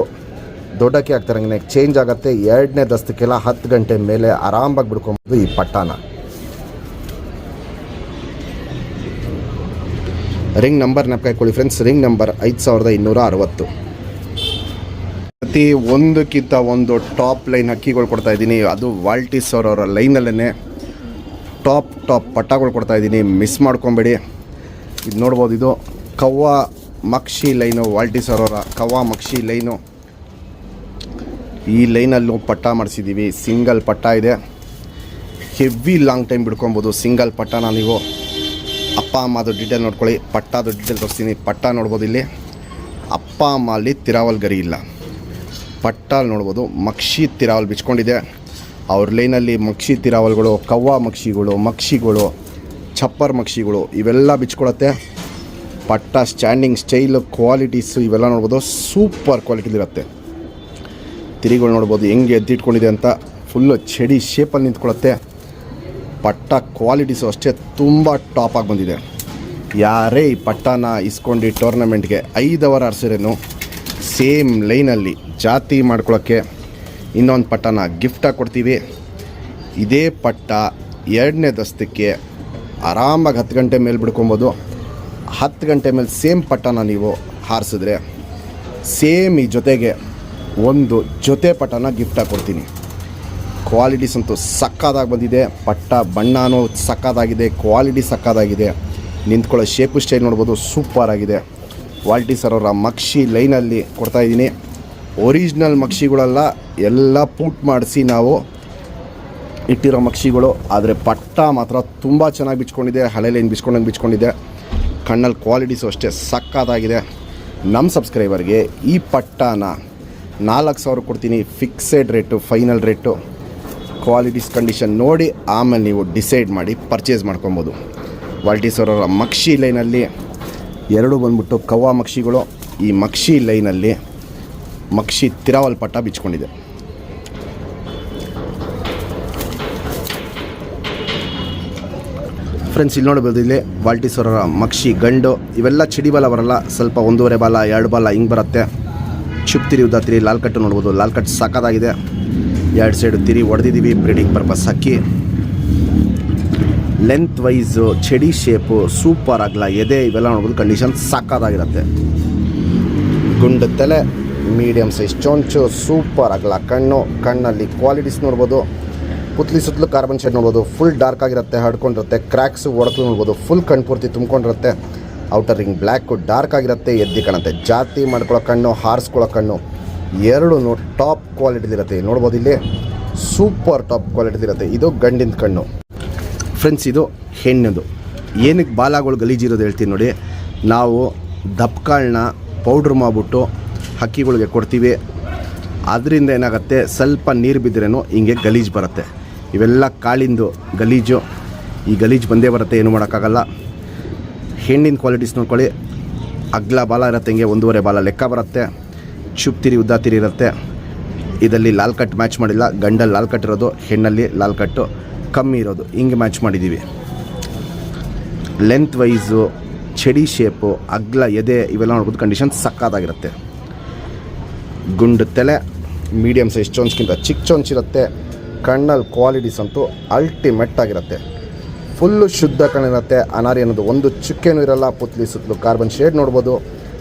ದೊಡ್ಡಕ್ಕೆ ಆಗ್ತಾರಂಗೆ ಚೇಂಜ್ ಆಗುತ್ತೆ. 2ನೇ ದಸ್ತಕ್ಕೆಲ್ಲ 10 ಗಂಟೆ ಮೇಲೆ ಆರಾಮಾಗಿ ಬಿಡ್ಕೊಬೋದು ಈ ಪಟ್ಟಾನ. ರಿಂಗ್ ನಂಬರ್ ನೆನಪಾಯ್ಕೊಳ್ಳಿ ಫ್ರೆಂಡ್ಸ್. Ring number 5260. ಪ್ರತಿ ಒಂದಕ್ಕಿಂತ ಒಂದು ಟಾಪ್ ಲೈನ್ ಹಕ್ಕಿಗಳು ಕೊಡ್ತಾಯಿದ್ದೀನಿ. ಅದು ವಾಲ್ಟಿಸ್ ಅವರವರ ಲೈನಲ್ಲೇ ಟಾಪ್ ಪಟ್ಟಾಗಳು ಕೊಡ್ತಾಯಿದ್ದೀನಿ, ಮಿಸ್ ಮಾಡ್ಕೊಬೇಡಿ. ಇದು ನೋಡ್ಬೋದು, ಇದು ಕವ್ವಾ ಮಕ್ಷಿ ಲೈನು, ವಾಲ್ಟಿಸ್ ಅವರವರ ಕವ್ವಾ ಮಕ್ಷಿ ಲೈನು. ಈ ಲೈನಲ್ಲೂ ಪಟ್ಟ ಮಾಡಿಸಿದ್ದೀವಿ. ಸಿಂಗಲ್ ಪಟ್ಟ ಇದೆ, ಹೆವಿ ಲಾಂಗ್ ಟೈಮ್ ಬಿಡ್ಕೊಬೋದು ಸಿಂಗಲ್ ಪಟ್ಟನ. ನೀವು ಅಪ್ಪ ಅಮ್ಮದು ಡೀಟೇಲ್ ನೋಡ್ಕೊಳ್ಳಿ, ಪಟ್ಟದು ಡೀಟೇಲ್ ತೋರಿಸ್ತೀನಿ. ಪಟ್ಟ ನೋಡ್ಬೋದು, ಇಲ್ಲಿ ಅಪ್ಪ ಅಮ್ಮ ಅಲ್ಲಿ ತಿರಾವಲ್ ಗರಿ ಇಲ್ಲ. ಪಟ್ಟ ನೋಡ್ಬೋದು, ಮಕ್ಷಿ ತಿರಾವಲ್ ಬಿಚ್ಕೊಂಡಿದೆ. ಅವ್ರ ಲೈನಲ್ಲಿ ಮಕ್ಷಿ ತಿರಾವಲ್ಗಳು, ಕವ್ವಾ ಮಕ್ಷಿಗಳು, ಚಪ್ಪರ್ ಮಕ್ಷಿಗಳು ಇವೆಲ್ಲ ಬಿಚ್ಕೊಳತ್ತೆ. ಪಟ್ಟ ಸ್ಟ್ಯಾಂಡಿಂಗ್ ಸ್ಟೈಲು, ಕ್ವಾಲಿಟೀಸು ಇವೆಲ್ಲ ನೋಡ್ಬೋದು, ಸೂಪರ್ ಕ್ವಾಲಿಟಿಲಿರುತ್ತೆ. ತಿರಿಗಳು ನೋಡ್ಬೋದು ಹೆಂಗೆ ಎದ್ದಿಟ್ಕೊಂಡಿದೆ ಅಂತ, ಫುಲ್ಲು ಚಡಿ ಶೇಪಲ್ಲಿ ನಿಂತ್ಕೊಳ್ಳುತ್ತೆ. ಪಟ್ಟ ಕ್ವಾಲಿಟೀಸು ಅಷ್ಟೇ ತುಂಬ ಟಾಪಾಗಿ ಬಂದಿದೆ. ಯಾರೇ ಈ ಪಟ್ಟನ ಇಸ್ಕೊಂಡು ಟೂರ್ನಮೆಂಟ್ಗೆ 5 ಅವರ್ ಆಡ್ಸಿರೇನು ಸೇಮ್ ಲೈನಲ್ಲಿ ಜಾತಿ ಮಾಡ್ಕೊಳ್ಳೋಕ್ಕೆ ಇನ್ನೊಂದು ಪಟ್ಟನ ಗಿಫ್ಟಾಗಿ ಕೊಡ್ತೀವಿ. ಇದೇ ಪಟ್ಟ 2ನೇ ದಸ್ತಕ್ಕೆ ಆರಾಮಾಗಿ 10 ಗಂಟೆ ಮೇಲೆ ಬಿಡ್ಕೊಬೋದು. 10 ಗಂಟೆ ಮೇಲೆ ಸೇಮ್ ಪಟ್ಟನ ನೀವು ಹಾರಿಸಿದ್ರೆ ಸೇಮ್ ಈ ಜೊತೆಗೆ ಒಂದು ಜೊತೆ ಪಟ್ಟನ ಗಿಫ್ಟಾಗಿ ಕೊಡ್ತೀನಿ. ಕ್ವಾಲಿಟೀಸ್ ಅಂತೂ ಸಕ್ಕತ್ತಾಗಿ ಬಂದಿದೆ. ಪಟ್ಟ ಬಣ್ಣನೂ ಸಕ್ಕತ್ತಾಗಿದೆ, ಕ್ವಾಲಿಟಿ ಸಕ್ಕತ್ತಾಗಿದೆ. ನಿಂತ್ಕೊಳ್ಳೋ ಶೇಪು ಸ್ಟೈಲ್ ನೋಡ್ಬೋದು, ಸೂಪರ್ ಆಗಿದೆ. ವಾಲ್ಟಿಸ್ ಅವರ ಮಕ್ಷಿ ಲೈನಲ್ಲಿ ಕೊಡ್ತಾಯಿದ್ದೀನಿ. ಒರಿಜಿನಲ್ ಮಕ್ಷಿಗಳೆಲ್ಲ ಎಲ್ಲ ಪೂಟ್ ಮಾಡಿಸಿ ನಾವು ಇಟ್ಟಿರೋ ಮಕ್ಷಿಗಳು. ಆದರೆ ಪಟ್ಟ ಮಾತ್ರ ತುಂಬ ಚೆನ್ನಾಗಿ ಬಿಚ್ಕೊಂಡಿದೆ, ಹಳೆ ಲೈನ್ ಬಿಚ್ಕೊಂಡಿದೆ. ಕಣ್ಣಲ್ಲಿ ಕ್ವಾಲಿಟೀಸು ಅಷ್ಟೇ ಸಕ್ಕತ್ತಾಗಿದೆ. ನಮ್ಮ ಸಬ್ಸ್ಕ್ರೈಬರ್ಗೆ ಈ ಪಟ್ಟನ 4000 ಕೊಡ್ತೀನಿ. Fixed rate, final rate. Qualities condition ನೋಡಿ ಆಮೇಲೆ ನೀವು ಡಿಸೈಡ್ ಮಾಡಿ ಪರ್ಚೇಸ್ ಮಾಡ್ಕೊಬೋದು. ವಾಲ್ಟಿಸ್ ಅವರ ಮಕ್ಷಿ ಲೈನಲ್ಲಿ 2 ಬಂದ್ಬಿಟ್ಟು ಕವ್ವಾ ಮಕ್ಷಿಗಳು. ಈ ಮಕ್ಷಿ ಲೈನಲ್ಲಿ ಮಕ್ಷಿ ತಿರಾವಲ್ ಪಟ್ಟ ಬಿಚ್ಕೊಂಡಿದೆ. ಫ್ರೆಂಡ್ಸ್ ಇಲ್ಲಿ ನೋಡ್ಬೋದು, ಇಲ್ಲಿ ವಾಲ್ಟಿಸ್ ಅವರ ಮಕ್ಷಿ ಗಂಡು. ಇವೆಲ್ಲ ಚಡಿ ಬಾಲ ಬರಲ್ಲ, ಸ್ವಲ್ಪ 1.5 ಬಾಲ 2 ಬಾಲ ಹಿಂಗೆ ಬರುತ್ತೆ. ಚುಪ್ತಿರಿ ಉದ್ದಾತಿರಿ ಲಾಲ್ ಕಟ್ಟು ನೋಡ್ಬೋದು, ಲಾಲ್ ಕಟ್ಟು ಸಾಕಾಗಿದೆ. 2 ಸೈಡು ತಿರಿ ಹೊಡೆದಿದ್ದೀವಿ ಬ್ರೀಡಿಂಗ್ ಪರ್ಪಸ್ ಹಾಕಿ. ಲೆಂತ್ ವೈಸು ಚಡಿ ಶೇಪು ಸೂಪರ್ ಆಗಲ್ಲ, ಎದೆ ಇವೆಲ್ಲ ನೋಡ್ಬೋದು, ಕಂಡೀಷನ್ ಸಾಕಾಗಿರುತ್ತೆ. ಗುಂಡು ತಲೆ, ಮೀಡಿಯಮ್ ಸೈಜ್ ಚೊಂಚು, ಸೂಪರ್ ಆಗಲ್ಲ ಕಣ್ಣು. ಕಣ್ಣಲ್ಲಿ ಕ್ವಾಲಿಟೀಸ್ ನೋಡ್ಬೋದು. ಪುತ್ಲಿ ಸುತ್ತಲೂ ಕಾರ್ಬನ್ ಶೇಡ್ ನೋಡ್ಬೋದು, ಫುಲ್ ಡಾರ್ಕ್ ಆಗಿರುತ್ತೆ, ಹಡ್ಕೊಂಡಿರುತ್ತೆ. ಕ್ರ್ಯಾಕ್ಸು ಒಡಕಲು ನೋಡ್ಬೋದು, ಫುಲ್ ಕಣ್ಣು ಪೂರ್ತಿ ತುಂಬ್ಕೊಂಡಿರುತ್ತೆ. ಔಟರ್ ರಿಂಗ್ ಬ್ಲ್ಯಾಕು ಡಾರ್ಕ್ ಆಗಿರುತ್ತೆ, ಎದ್ದಿ ಕಾಣುತ್ತೆ. ಜಾತಿ ಮಾಡ್ಕೊಳ್ಳೋ ಕಣ್ಣು, ಹಾರಿಸ್ಕೊಳ್ಳೋ ಕಣ್ಣು ಎರಡೂ ಟಾಪ್ ಕ್ವಾಲಿಟಿಲಿರುತ್ತೆ. ನೋಡ್ಬೋದು, ಇಲ್ಲಿ ಸೂಪರ್ ಟಾಪ್ ಕ್ವಾಲಿಟಿಲಿರುತ್ತೆ. ಇದು ಗಂಡಿನ ಕಣ್ಣು ಫ್ರೆಂಡ್ಸ್, ಇದು ಹೆಣ್ಣದು. ಏನಕ್ಕೆ ಬಾಲಗಳು ಗಲೀಜಿರೋದು ಹೇಳ್ತೀನಿ ನೋಡಿ. ನಾವು ದಪ್ಕಾಳನ್ನ ಪೌಡ್ರ್ ಮಾಡಿಬಿಟ್ಟು ಹಕ್ಕಿಗಳಿಗೆ ಕೊಡ್ತೀವಿ. ಅದರಿಂದ ಏನಾಗುತ್ತೆ, ಸ್ವಲ್ಪ ನೀರು ಬಿದ್ದರೇನು ಹಿಂಗೆ ಗಲೀಜು ಬರುತ್ತೆ. ಇವೆಲ್ಲ ಕಾಳಿಂದು ಗಲೀಜು. ಈ ಗಲೀಜು ಬಂದೇ ಬರುತ್ತೆ, ಏನು ಮಾಡೋಕ್ಕಾಗಲ್ಲ. ಹೆಣ್ಣಿನ ಕ್ವಾಲಿಟೀಸ್ ನೋಡ್ಕೊಳ್ಳಿ. ಅಗ್ಲ ಬಾಲ ಇರುತ್ತೆ, ಹಿಂಗೆ 1.5 ಬಾಲ ಲೆಕ್ಕ ಬರುತ್ತೆ. ಚುಪ್ತಿರಿ ಉದ್ದಾತಿರಿ ಇರುತ್ತೆ. ಇದರಲ್ಲಿ ಲಾಲ್ ಕಟ್ ಮ್ಯಾಚ್ ಮಾಡಿಲ್ಲ, ಗಂಡಲ್ಲಿ ಲಾಲ್ ಕಟ್ ಇರೋದು, ಹೆಣ್ಣಲ್ಲಿ ಲಾಲ್ ಕಟ್ಟು ಕಮ್ಮಿ ಇರೋದು, ಹಿಂಗೆ ಮ್ಯಾಚ್ ಮಾಡಿದ್ದೀವಿ. ಲೆಂತ್ ವೈಸು ಚಡಿ ಶೇಪು, ಅಗ್ಲ ಎದೆ ಇವೆಲ್ಲ ನೋಡ್ಬೋದು, ಕಂಡೀಷನ್ ಸಕ್ಕತ್ತಾಗಿರುತ್ತೆ. ಗುಂಡು ತಲೆ, ಮೀಡಿಯಮ್ ಸೈಜ್ ಚೊಂಚ್ಗಿಂತ ಚಿಕ್ಕ ಚೊಂಚಿರುತ್ತೆ. ಕಣ್ಣಲ್ಲಿ ಕ್ವಾಲಿಟೀಸ್ ಅಂತೂ ಅಲ್ಟಿಮೇಟ್ ಆಗಿರುತ್ತೆ. ಫುಲ್ಲು ಶುದ್ಧ ಕಣ್ಣಿರುತ್ತೆ. ಅನಾರಿ ಅನ್ನೋದು ಒಂದು ಚುಕ್ಕೆನೂ ಇರಲ್ಲ. ಪುತ್ಲಿ ಸುತ್ತಲೂ ಕಾರ್ಬನ್ ಶೇಡ್ ನೋಡ್ಬೋದು.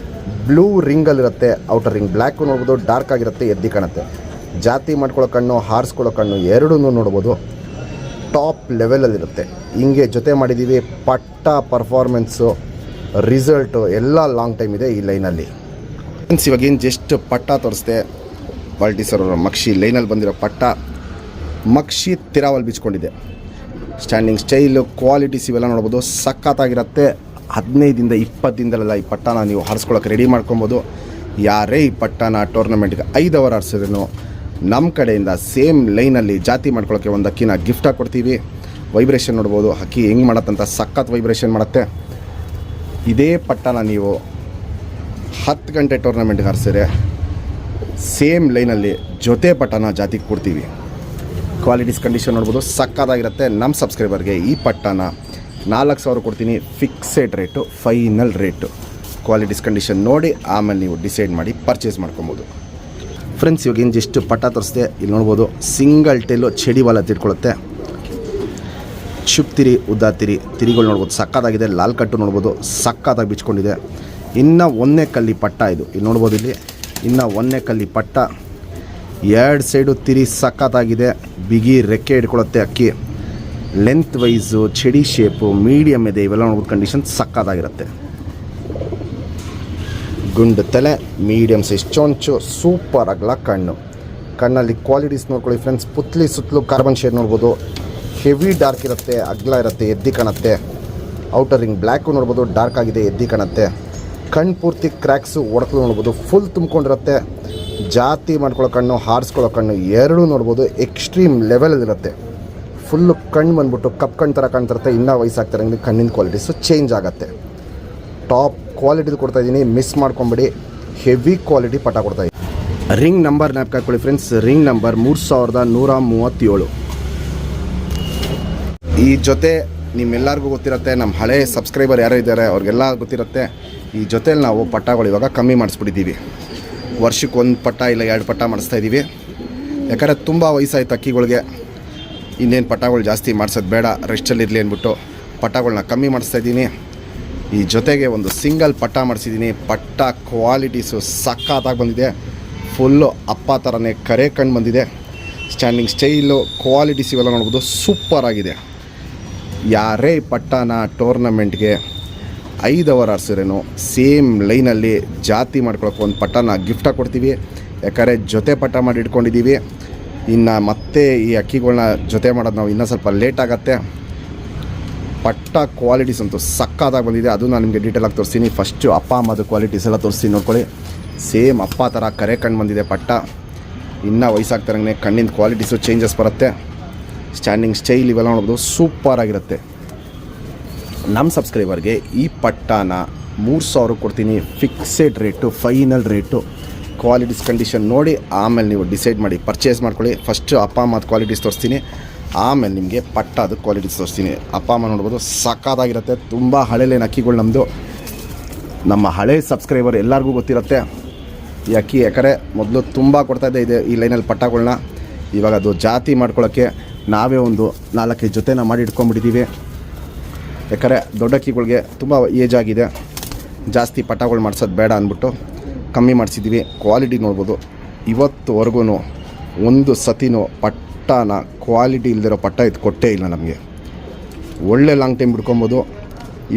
ಬ್ಲೂ ರಿಂಗಲ್ಲಿರುತ್ತೆ, ಔಟರ್ ರಿಂಗ್ ಬ್ಲ್ಯಾಕು ನೋಡ್ಬೋದು, ಡಾರ್ಕ್ ಆಗಿರುತ್ತೆ, ಎದ್ದಿ ಕಾಣುತ್ತೆ. ಜಾತಿ ಮಾಡ್ಕೊಳ್ಳೋ ಕಣ್ಣು, ಹಾರಿಸ್ಕೊಳ್ಳೋ ಕಣ್ಣು ಎರಡೂ ನೋಡ್ಬೋದು, ಟಾಪ್ ಲೆವೆಲಲ್ಲಿರುತ್ತೆ. ಹಿಂಗೆ ಜೊತೆ ಮಾಡಿದ್ದೀವಿ. ಪಟ್ಟ ಪರ್ಫಾರ್ಮೆನ್ಸು ರಿಸಲ್ಟು ಎಲ್ಲ ಲಾಂಗ್ ಟೈಮ್ ಇದೆ ಈ ಲೈನಲ್ಲಿ. ಫ್ರೆಂಡ್ಸ್ ಇವಾಗ ಏನು ಜಸ್ಟ್ ಪಟ್ಟ ತೋರಿಸ್ದೆ, ಕ್ವಾಲಿಟಿ ಸರ್ ಮಕ್ಷಿ ಲೈನಲ್ಲಿ ಬಂದಿರೋ ಪಟ್ಟ ಮಕ್ಷಿ ತಿರಾವಲ್ ಬಿಚ್ಕೊಂಡಿದೆ. ಸ್ಟ್ಯಾಂಡಿಂಗ್ ಸ್ಟೈಲು ಕ್ವಾಲಿಟೀಸ್ ಇವೆಲ್ಲ ನೋಡ್ಬೋದು, ಸಖತ್ತಾಗಿರುತ್ತೆ. 15-20 ದಿನದಲ್ಲೆಲ್ಲ ಈ ಪಟ್ಟನ ನೀವು ಹಾರಿಸ್ಕೊಳ್ಳೋಕೆ ರೆಡಿ ಮಾಡ್ಕೊಬೋದು. ಯಾರೇ ಈ ಪಟ್ಟನ ಟೂರ್ನಮೆಂಟ್ಗೆ 5 ಅವರ್ ಆರಿಸಿದ್ರೂ ನಮ್ಮ ಕಡೆಯಿಂದ ಸೇಮ್ ಲೈನಲ್ಲಿ ಜಾತಿ ಮಾಡ್ಕೊಳ್ಳೋಕ್ಕೆ ಒಂದು ಅಕ್ಕಿನ ಗಿಫ್ಟಾಗಿ ಕೊಡ್ತೀವಿ. ವೈಬ್ರೇಷನ್ ನೋಡ್ಬೋದು, ಅಕ್ಕಿ ಹೆಂಗೆ ಮಾಡತ್ತಂತ ಸಖತ್ ವೈಬ್ರೇಷನ್ ಮಾಡುತ್ತೆ. ಇದೇ ಪಟ್ಟನ ನೀವು 10 ಗಂಟೆ ಟೂರ್ನಮೆಂಟ್ಗೆ ಹಾರಿಸಿದ್ರೆ ಸೇಮ್ ಲೈನಲ್ಲಿ ಜೊತೆ ಪಟ್ಟನ ಜಾತಿಗೆ ಕೊಡ್ತೀವಿ. ಕ್ವಾಲಿಟೀಸ್ ಕಂಡೀಷನ್ ನೋಡ್ಬೋದು, ಸಕ್ಕತ್ತಾಗಿರುತ್ತೆ. ನಮ್ಮ ಸಬ್ಸ್ಕ್ರೈಬರ್ಗೆ ಈ ಪಟ್ಟನ 4,000 ಕೊಡ್ತೀನಿ, fixed rate, final rate. Qualities condition ನೋಡಿ ಆಮೇಲೆ ನೀವು ಡಿಸೈಡ್ ಮಾಡಿ ಪರ್ಚೇಸ್ ಮಾಡ್ಕೊಬೋದು. ಫ್ರೆಂಡ್ಸ್ ಇವಾಗ ಏನು ಜಸ್ಟ್ ಪಟ್ಟ ತೋರಿಸ್ದೆ, ಇಲ್ಲಿ ನೋಡ್ಬೋದು ಸಿಂಗಲ್ ಟೇಲು ಚಡಿವಾಲ ತಿಳ್ಕೊಳ್ಳುತ್ತೆ. ಚುಪ್ತಿರಿ ಉದ್ದಾತಿರಿ ತಿರಿಗಳು ನೋಡ್ಬೋದು, ಸಕ್ಕತ್ತಾಗಿದೆ. ಲಾಲ್ ಕಟ್ಟು ನೋಡ್ಬೋದು, ಸಕ್ಕತ್ತಾಗಿ ಬಿಚ್ಕೊಂಡಿದೆ. ಇನ್ನು 1ನೇ ಕಲ್ಲಿ ಪಟ್ಟ ಇದು, ಇಲ್ಲಿ ನೋಡ್ಬೋದು. ಇಲ್ಲಿ ಇನ್ನು 1ನೇ ಕಲ್ಲಿ ಪಟ್ಟ, 2 ಸೈಡು ತಿರಿ ಸಕ್ಕತ್ತಾಗಿದೆ. ಬಿಗಿ ರೆಕ್ಕೆ ಹಿಡ್ಕೊಳ್ಳುತ್ತೆ ಅಕ್ಕಿ. ಲೆಂತ್ ವೈಸು, ಚಡಿ ಶೇಪು, ಮೀಡಿಯಮ್ ಇದೆ, ಇವೆಲ್ಲ ನೋಡ್ಬೋದು. ಕಂಡೀಷನ್ ಸಕ್ಕತ್ತಾಗಿರುತ್ತೆ. ಗುಂಡು ತಲೆ, ಮೀಡಿಯಮ್ ಸೈಜ್ ಚೊಂಚು, ಸೂಪರ್ ಆಗಲ್ಲ ಕಣ್ಣು. ಕಣ್ಣಲ್ಲಿ ಕ್ವಾಲಿಟೀಸ್ ನೋಡ್ಕೊಳ್ಳಿ ಫ್ರೆಂಡ್ಸ್. ಪುತ್ಲಿ ಸುತ್ತಲೂ ಕಾರ್ಬನ್ ಶೇಡ್ ನೋಡ್ಬೋದು, ಹೆವಿ ಡಾರ್ಕ್ ಇರುತ್ತೆ, ಅಗ್ಲ ಇರುತ್ತೆ, ಎದ್ದಿ ಕಾಣುತ್ತೆ. ಔಟರ್ ರಿಂಗ್ ಬ್ಲ್ಯಾಕು ನೋಡ್ಬೋದು, ಡಾರ್ಕ್ ಆಗಿದೆ, ಎದ್ದಿ ಕಾಣುತ್ತೆ. ಕಣ್ಣು ಪೂರ್ತಿ ಕ್ರ್ಯಾಕ್ಸು ಒಡಕಲು ನೋಡ್ಬೋದು, ಫುಲ್ ತುಂಬ್ಕೊಂಡಿರುತ್ತೆ. ಜಾತಿ ಮಾಡ್ಕೊಳ್ಳೋ ಕಣ್ಣು, ಹಾರಿಸ್ಕೊಳ್ಳೋ ಕಣ್ಣು ಎರಡೂ ನೋಡ್ಬೋದು, ಎಕ್ಸ್ಟ್ರೀಮ್ ಲೆವೆಲಲ್ಲಿರುತ್ತೆ. ಫುಲ್ಲು ಕಣ್ಣು ಬಂದ್ಬಿಟ್ಟು ಕಪ್ ಕಣ್ಣು ಥರ ಕಾಣ್ತಿರುತ್ತೆ. ಇನ್ನೂ ವಯಸ್ಸಾಗ್ತಿರಂಗೆ ಕಣ್ಣಿನ ಕ್ವಾಲಿಟೀಸು ಚೇಂಜ್ ಆಗುತ್ತೆ. ಟಾಪ್ ಕ್ವಾಲಿಟಿದು ಕೊಡ್ತಾಯಿದ್ದೀನಿ, ಮಿಸ್ ಮಾಡ್ಕೊಂಬಿಡಿ. ಹೆವಿ ಕ್ವಾಲಿಟಿ ಪಟ ಕೊಡ್ತಾಯಿದ್ದೀನಿ. ರಿಂಗ್ ನಂಬರ್ ನ್ಯಾಪ್ ಹಾಕ್ಕೊಳ್ಳಿ ಫ್ರೆಂಡ್ಸ್. Ring number 3137. ಈ ಜೊತೆ ನಿಮ್ಮೆಲ್ಲರಿಗೂ ಗೊತ್ತಿರುತ್ತೆ, ನಮ್ಮ ಹಳೆ ಸಬ್ಸ್ಕ್ರೈಬರ್ ಯಾರು ಇದ್ದಾರೆ ಅವ್ರಿಗೆಲ್ಲ ಗೊತ್ತಿರುತ್ತೆ. ಈ ಜೊತೆಲಿ ನಾವು ಪಟ್ಟಗಳು ಇವಾಗ ಕಮ್ಮಿ ಮಾಡಿಸ್ಬಿಟ್ಟಿದ್ದೀವಿ. ವರ್ಷಕ್ಕೆ 1 ಪಟ್ಟ ಇಲ್ಲ 2 ಪಟ್ಟ ಮಾಡಿಸ್ತಾಯಿದ್ದೀವಿ. ಯಾಕಂದರೆ ತುಂಬ ವಯಸ್ಸಾಯ್ತು ಅಕ್ಕಿಗಳಿಗೆ, ಇನ್ನೇನು ಪಟ್ಟಗಳು ಜಾಸ್ತಿ ಮಾಡಿಸೋದು ಬೇಡ, ರೆಸ್ಟಲ್ಲಿರಲಿ ಅಂದ್ಬಿಟ್ಟು ಪಟ್ಟಗಳನ್ನ ಕಮ್ಮಿ ಮಾಡಿಸ್ತಾಯಿದ್ದೀನಿ. ಈ ಜೊತೆಗೆ ಒಂದು ಸಿಂಗಲ್ ಪಟ್ಟ ಮಾಡಿಸಿದ್ದೀನಿ. ಪಟ್ಟ ಕ್ವಾಲಿಟೀಸು ಸಖತ್ತಾಗಿ ಬಂದಿದೆ. ಫುಲ್ಲು ಅಪ್ಪ ಥರನೇ ಕರೆ ಕಣ್ಣು ಬಂದಿದೆ. ಸ್ಟ್ಯಾಂಡಿಂಗ್ ಸ್ಟೈಲು ಕ್ವಾಲಿಟೀಸ್ ಇವೆಲ್ಲ ನೋಡ್ಬೋದು, ಸೂಪರಾಗಿದೆ. ಯಾರೇ ಪಟ್ಟನ ಟೂರ್ನಮೆಂಟ್ಗೆ 5 ಅವರ್ ಆರಿಸಿದ್ರೇನು ಸೇಮ್ ಲೈನಲ್ಲಿ ಜಾತಿ ಮಾಡ್ಕೊಳಕ್ಕೆ ಒಂದು ಪಟ್ಟನ ಗಿಫ್ಟಾಗಿ ಕೊಡ್ತೀವಿ. ಯಾಕಂದರೆ ಜೊತೆ ಪಟ್ಟ ಮಾಡಿ ಇಟ್ಕೊಂಡಿದ್ದೀವಿ. ಇನ್ನು ಮತ್ತೆ ಈ ಅಕ್ಕಿಗಳನ್ನ ಜೊತೆ ಮಾಡೋದು ನಾವು ಇನ್ನೂ ಸ್ವಲ್ಪ ಲೇಟ್ ಆಗುತ್ತೆ. ಪಟ್ಟ ಕ್ವಾಲಿಟೀಸ್ ಅಂತೂ ಸಕ್ಕತ್ತಾಗಿ ಬಂದಿದೆ, ಅದು ನಾನು ನಿಮಗೆ ಡೀಟೇಲಾಗಿ ತೋರಿಸ್ತೀನಿ. ಫಸ್ಟು ಅಪ್ಪ ಅಮ್ಮದು ಕ್ವಾಲಿಟೀಸ್ ಎಲ್ಲ ತೋರಿಸ್ತೀನಿ, ನೋಡ್ಕೊಳ್ಳಿ. ಸೇಮ್ ಅಪ್ಪ ಥರ ಕರೆ ಕಣ್ಣು ಬಂದಿದೆ ಪಟ್ಟ. ಇನ್ನೂ ವಯಸ್ಸಾಗ್ತಾರಂಗೆ ಕಣ್ಣಿನ ಕ್ವಾಲಿಟೀಸು ಚೇಂಜಸ್ ಬರುತ್ತೆ. ಸ್ಟ್ಯಾಂಡಿಂಗ್ ಸ್ಟೈಲ್ ಇವೆಲ್ಲ ನೋಡ್ಬೋದು, ಸೂಪರಾಗಿರುತ್ತೆ. ನಮ್ಮ ಸಬ್ಸ್ಕ್ರೈಬರ್ಗೆ ಈ ಪಟ್ಟನ 3,000 ಕೊಡ್ತೀನಿ, fixed rate, final rate. Qualities condition ನೋಡಿ ಆಮೇಲೆ ನೀವು ಡಿಸೈಡ್ ಮಾಡಿ ಪರ್ಚೇಸ್ ಮಾಡ್ಕೊಳ್ಳಿ. ಫಸ್ಟು ಅಪ್ಪ ಅಮ್ಮದ ಕ್ವಾಲಿಟೀಸ್ ತೋರಿಸ್ತೀನಿ, ಆಮೇಲೆ ನಿಮಗೆ ಪಟ್ಟದ ಕ್ವಾಲಿಟೀಸ್ ತೋರಿಸ್ತೀನಿ. ಅಪ್ಪ ಅಮ್ಮ ನೋಡ್ಬೋದು, ಸಕ್ಕತ್ತಾಗಿರುತ್ತೆ. ತುಂಬ ಹಳೆಲೇನು ಅಕ್ಕಿಗಳು ನಮ್ಮದು, ನಮ್ಮ ಹಳೆ ಸಬ್ಸ್ಕ್ರೈಬರ್ ಎಲ್ಲರಿಗೂ ಗೊತ್ತಿರುತ್ತೆ ಈ ಅಕ್ಕಿ. ಯಾಕಂದರೆ ಮೊದಲು ತುಂಬ ಕೊಡ್ತಾಯಿದ್ದೆ ಇದೆ ಈ ಲೈನಲ್ಲಿ ಪಟ್ಟಗಳನ್ನ. ಇವಾಗ ಅದು ಜಾತಿ ಮಾಡ್ಕೊಳ್ಳೋಕ್ಕೆ ನಾವೇ ಒಂದು 4-5 ಜೊತೆನ ಮಾಡಿ ಇಟ್ಕೊಂಡ್ಬಿಟ್ಟಿದ್ದೀವಿ. ಯಾಕಂದರೆ ದೊಡ್ಡ ಅಕ್ಕಿಗಳಿಗೆ ತುಂಬ ಏಜ್ ಆಗಿದೆ, ಜಾಸ್ತಿ ಪಟ್ಟಗಳು ಮಾಡಿಸೋದು ಬೇಡ ಅಂದ್ಬಿಟ್ಟು ಕಮ್ಮಿ ಮಾಡಿಸಿದ್ದೀವಿ. ಕ್ವಾಲಿಟಿ ನೋಡ್ಬೋದು, ಇವತ್ತುವರೆಗೂ ಒಂದು ಸತಿನೂ ಪಟ್ಟನ ಕ್ವಾಲಿಟಿ ಇಲ್ದಿರೋ ಪಟ್ಟ ಇದು ಕೊಟ್ಟೇ ಇಲ್ಲ ನಮಗೆ. ಒಳ್ಳೆ ಲಾಂಗ್ ಟೈಮ್ ಬಿಡ್ಕೊಬೋದು.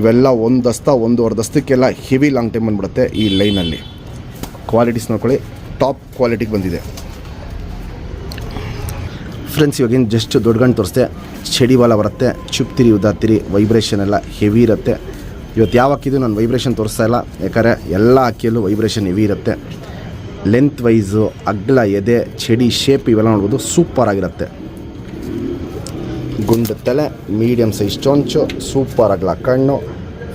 ಇವೆಲ್ಲ 1 ದಸ್ತ 1.5 ದಸ್ತಕ್ಕೆಲ್ಲ ಹೆವಿ ಲಾಂಗ್ ಟೈಮ್ ಬಂದ್ಬಿಡುತ್ತೆ ಈ ಲೈನಲ್ಲಿ. ಕ್ವಾಲಿಟೀಸ್ ನೋಡ್ಕೊಳ್ಳಿ, ಟಾಪ್ ಕ್ವಾಲಿಟಿಗೆ ಬಂದಿದೆ ಫ್ರೆಂಡ್ಸ್. ಇವಾಗೇನು ಜಸ್ಟ್ ದೊಡ್ಡ ಗಂಟು ತೋರಿಸ್ದೆ, ಚಡಿವಾಲ ಬರುತ್ತೆ, ಚುಪ್ತಿರಿ ಉದ್ದಾತಿರಿ, ವೈಬ್ರೇಷನ್ ಎಲ್ಲ ಹೆವಿ ಇರುತ್ತೆ. ಇವತ್ತು ಯಾವ ಅಕ್ಕಿದು ನಾನು ವೈಬ್ರೇಷನ್ ತೋರಿಸ್ತಾ ಇಲ್ಲ, ಯಾಕಂದರೆ ಎಲ್ಲ ಅಕ್ಕಿಯಲ್ಲೂ ವೈಬ್ರೇಷನ್ ಹೆವಿ ಇರುತ್ತೆ. ಲೆಂತ್ ವೈಸು, ಅಗ್ಲ ಎದೆ, ಚಡಿ ಶೇಪ್ ಇವೆಲ್ಲ ನೋಡ್ಬೋದು, ಸೂಪರಾಗಿರುತ್ತೆ. ಗುಂಡು ತಲೆ, ಮೀಡಿಯಮ್ ಸೈಜ್ ಚೊಂಚು, ಸೂಪರ್ ಆಗಲ್ಲ ಕಣ್ಣು.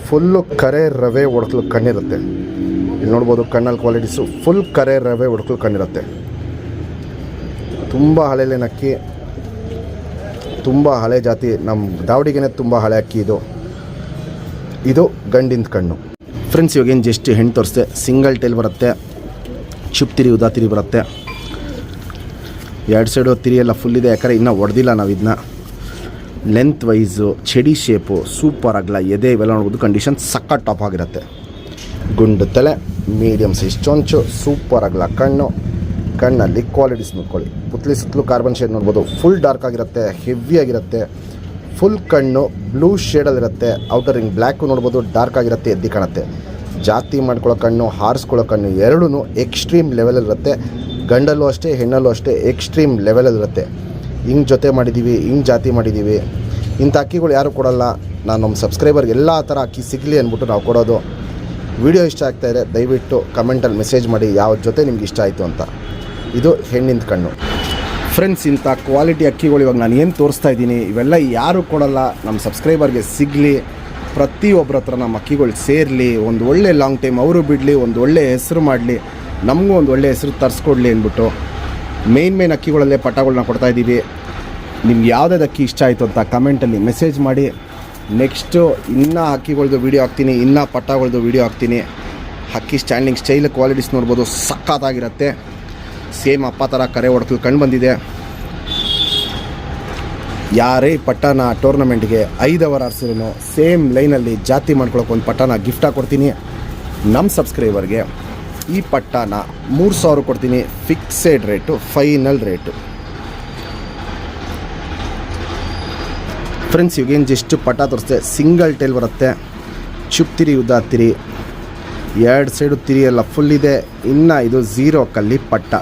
ಫುಲ್ಲು ಕರೆ ರವೆ ಒಡಕಲು ಕಣ್ಣಿರುತ್ತೆ. ಇಲ್ಲಿ ನೋಡ್ಬೋದು ಕಣ್ಣಲ್ಲಿ ಕ್ವಾಲಿಟೀಸು, ಫುಲ್ ಕರೆ ರವೆ ಒಡಕಲು ಕಣ್ಣಿರುತ್ತೆ. ತುಂಬ ಹಳೆಲೇನು ಅಕ್ಕಿ, ತುಂಬ ಹಳೆ ಜಾತಿ, ನಮ್ಮ ದಾವಡಿಗೆ ತುಂಬ ಹಳೆ ಅಕ್ಕಿ ಇದು. ಇದು ಗಂಡಿನ ಕಣ್ಣು ಫ್ರೆಂಡ್ಸ್. ಇವಾಗೇನು ಜಸ್ಟ್ ಹೆಣ್ಣು ತೋರಿಸ್ದೆ, ಸಿಂಗಲ್ ಟೈಲ್ ಬರುತ್ತೆ, ಚುಪ್ತಿರಿ ಉದಾತಿರಿ ಬರುತ್ತೆ. 2 ಸೈಡು ತಿರಿ ಎಲ್ಲ ಫುಲ್ ಇದೆ, ಯಾಕಂದರೆ ಇನ್ನೂ ಹೊಡೆದಿಲ್ಲ ನಾವು ಇದನ್ನ. ಲೆಂತ್ ವೈಸು, ಚಡಿ ಶೇಪು, ಸೂಪರ್ ಆಗಲ್ಲ ಎದೆ, ಇವೆಲ್ಲ ನೋಡ್ಬೋದು. ಕಂಡೀಷನ್ ಸಕ್ಕ ಟಾಪ್ ಆಗಿರುತ್ತೆ. ಗುಂಡು ತಲೆ, ಮೀಡಿಯಮ್ ಸೈಜ್ ಚೊಂಚು, ಸೂಪರ್ ಆಗಲ್ಲ ಕಣ್ಣು. ಕಣ್ಣಲ್ಲಿ ಕ್ವಾಲಿಟೀಸ್ ನೋಡ್ಕೊಳ್ಳಿ. ಪುತ್ಲಿ ಸುತ್ತಲೂ ಕಾರ್ಬನ್ ಶೇಡ್ ನೋಡ್ಬೋದು, ಫುಲ್ ಡಾರ್ಕ್ ಆಗಿರುತ್ತೆ, ಹೆವಿ ಆಗಿರುತ್ತೆ. ಫುಲ್ ಕಣ್ಣು ಬ್ಲೂ ಶೇಡಲ್ಲಿರುತ್ತೆ. ಔಟರ್ ರಿಂಗ್ ಬ್ಲ್ಯಾಕು ನೋಡ್ಬೋದು, ಡಾರ್ಕ್ ಆಗಿರುತ್ತೆ, ಎದ್ದು ಕಾಣುತ್ತೆ. ಜಾತಿ ಮಾಡ್ಕೊಳ್ಳೋ ಕಣ್ಣು, ಹಾರಿಸ್ಕೊಳ್ಳೋ ಕಣ್ಣು ಎರಡೂ ಎಕ್ಸ್ಟ್ರೀಮ್ ಲೆವೆಲಲ್ಲಿರುತ್ತೆ. ಗಂಡಲ್ಲೂ ಅಷ್ಟೇ, ಹೆಣ್ಣಲ್ಲೂ ಅಷ್ಟೇ ಎಕ್ಸ್ಟ್ರೀಮ್ ಲೆವೆಲಲ್ಲಿರುತ್ತೆ. ಹಿಂಗೆ ಜೊತೆ ಮಾಡಿದ್ದೀವಿ, ಹಿಂಗೆ ಜಾತಿ ಮಾಡಿದ್ದೀವಿ. ಇಂಥ ಅಕ್ಕಿಗಳು ಯಾರು ಕೊಡೋಲ್ಲ. ನಾನು ನಮ್ಮ ಸಬ್ಸ್ಕ್ರೈಬರ್ಗೆ ಎಲ್ಲ ಥರ ಅಕ್ಕಿ ಸಿಗಲಿ ಅಂದ್ಬಿಟ್ಟು ನಾವು ಕೊಡೋದು. ವಿಡಿಯೋ ಇಷ್ಟ ಆಗ್ತಾಯಿದೆ ದಯವಿಟ್ಟು ಕಮೆಂಟಲ್ಲಿ ಮೆಸೇಜ್ ಮಾಡಿ ಯಾವ ಜೊತೆ ನಿಮ್ಗೆ ಇಷ್ಟ ಆಯಿತು ಅಂತ. ಇದು ಹೆಣ್ಣಿಂದ ಕಣ್ಣು. ಫ್ರೆಂಡ್ಸ್, ಇಂಥ ಕ್ವಾಲಿಟಿ ಅಕ್ಕಿಗಳು ಇವಾಗ ನಾನು ಏನು ತೋರಿಸ್ತಾ ಇದ್ದೀನಿ ಇವೆಲ್ಲ ಯಾರು ಕೊಡೋಲ್ಲ. ನಮ್ಮ ಸಬ್ಸ್ಕ್ರೈಬರ್ಗೆ ಸಿಗಲಿ, ಪ್ರತಿಯೊಬ್ಬರ ಹತ್ರ ನಮ್ಮ ಅಕ್ಕಿಗಳು ಸೇರಲಿ, ಒಂದು ಒಳ್ಳೆ ಲಾಂಗ್ ಟೈಮ್ ಅವರು ಬಿಡಲಿ, ಒಂದು ಒಳ್ಳೆ ಹೆಸರು ಮಾಡಲಿ, ನಮಗೂ ಒಂದು ಒಳ್ಳೆ ಹೆಸರು ತರಿಸ್ಕೊಡ್ಲಿ ಅಂದ್ಬಿಟ್ಟು ಮೇನ್ ಅಕ್ಕಿಗಳಲ್ಲೇ ಪಟ್ಟಗಳನ್ನ ಕೊಡ್ತಾಯಿದ್ದೀವಿ. ನಿಮ್ಗೆ ಯಾವುದಾದ್ರು ಅಕ್ಕಿ ಇಷ್ಟ ಆಯಿತು ಅಂತ ಕಮೆಂಟಲ್ಲಿ ಮೆಸೇಜ್ ಮಾಡಿ. ನೆಕ್ಸ್ಟು ಇನ್ನೂ ಅಕ್ಕಿಗಳ್ದು ವೀಡಿಯೋ ಹಾಕ್ತೀನಿ, ಇನ್ನೂ ಪಟ್ಟಗಳದ್ದು ವೀಡಿಯೋ ಹಾಕ್ತೀನಿ. ಅಕ್ಕಿ ಸ್ಟ್ಯಾಂಡಿಂಗ್ ಸ್ಟೈಲ್ ಕ್ವಾಲಿಟೀಸ್ ನೋಡ್ಬೋದು, ಸಕ್ಕತ್ತಾಗಿರುತ್ತೆ. ಸೇಮ್ ಅಪ್ಪ ಥರ ಕರೆ ಹೊಡ್ಕಲು ಕಂಡು ಬಂದಿದೆ. ಯಾರೇ ಪಟ್ಟನ ಟೂರ್ನಮೆಂಟ್ಗೆ 5 ಅವರ್ ಆರಿಸಿದ್ರು ಸೇಮ್ ಲೈನಲ್ಲಿ ಜಾತಿ ಮಾಡ್ಕೊಳಕ್ಕೆ ಒಂದು ಪಟ್ಟನ ಗಿಫ್ಟಾಗಿ ಕೊಡ್ತೀನಿ. ನಮ್ಮ ಸಬ್ಸ್ಕ್ರೈಬರ್ಗೆ ಈ ಪಟ್ಟನ 3000 ಕೊಡ್ತೀನಿ. Fixed rate, final rate. Friends, ಇವಾಗೇನು ಜಸ್ಟ್ ಪಟ್ಟ ತೋರಿಸ್ತೆ. ಸಿಂಗಲ್ ಟೈಲ್ ಬರುತ್ತೆ. ಚುಪ್ತಿರಿ ಉದ್ದಾತಿರಿ, 2 ಸೈಡು ತಿರಿ ಎಲ್ಲ ಫುಲ್ ಇದೆ. ಇನ್ನು ಇದು 0 ಕಲ್ಲಿ ಪಟ್ಟ.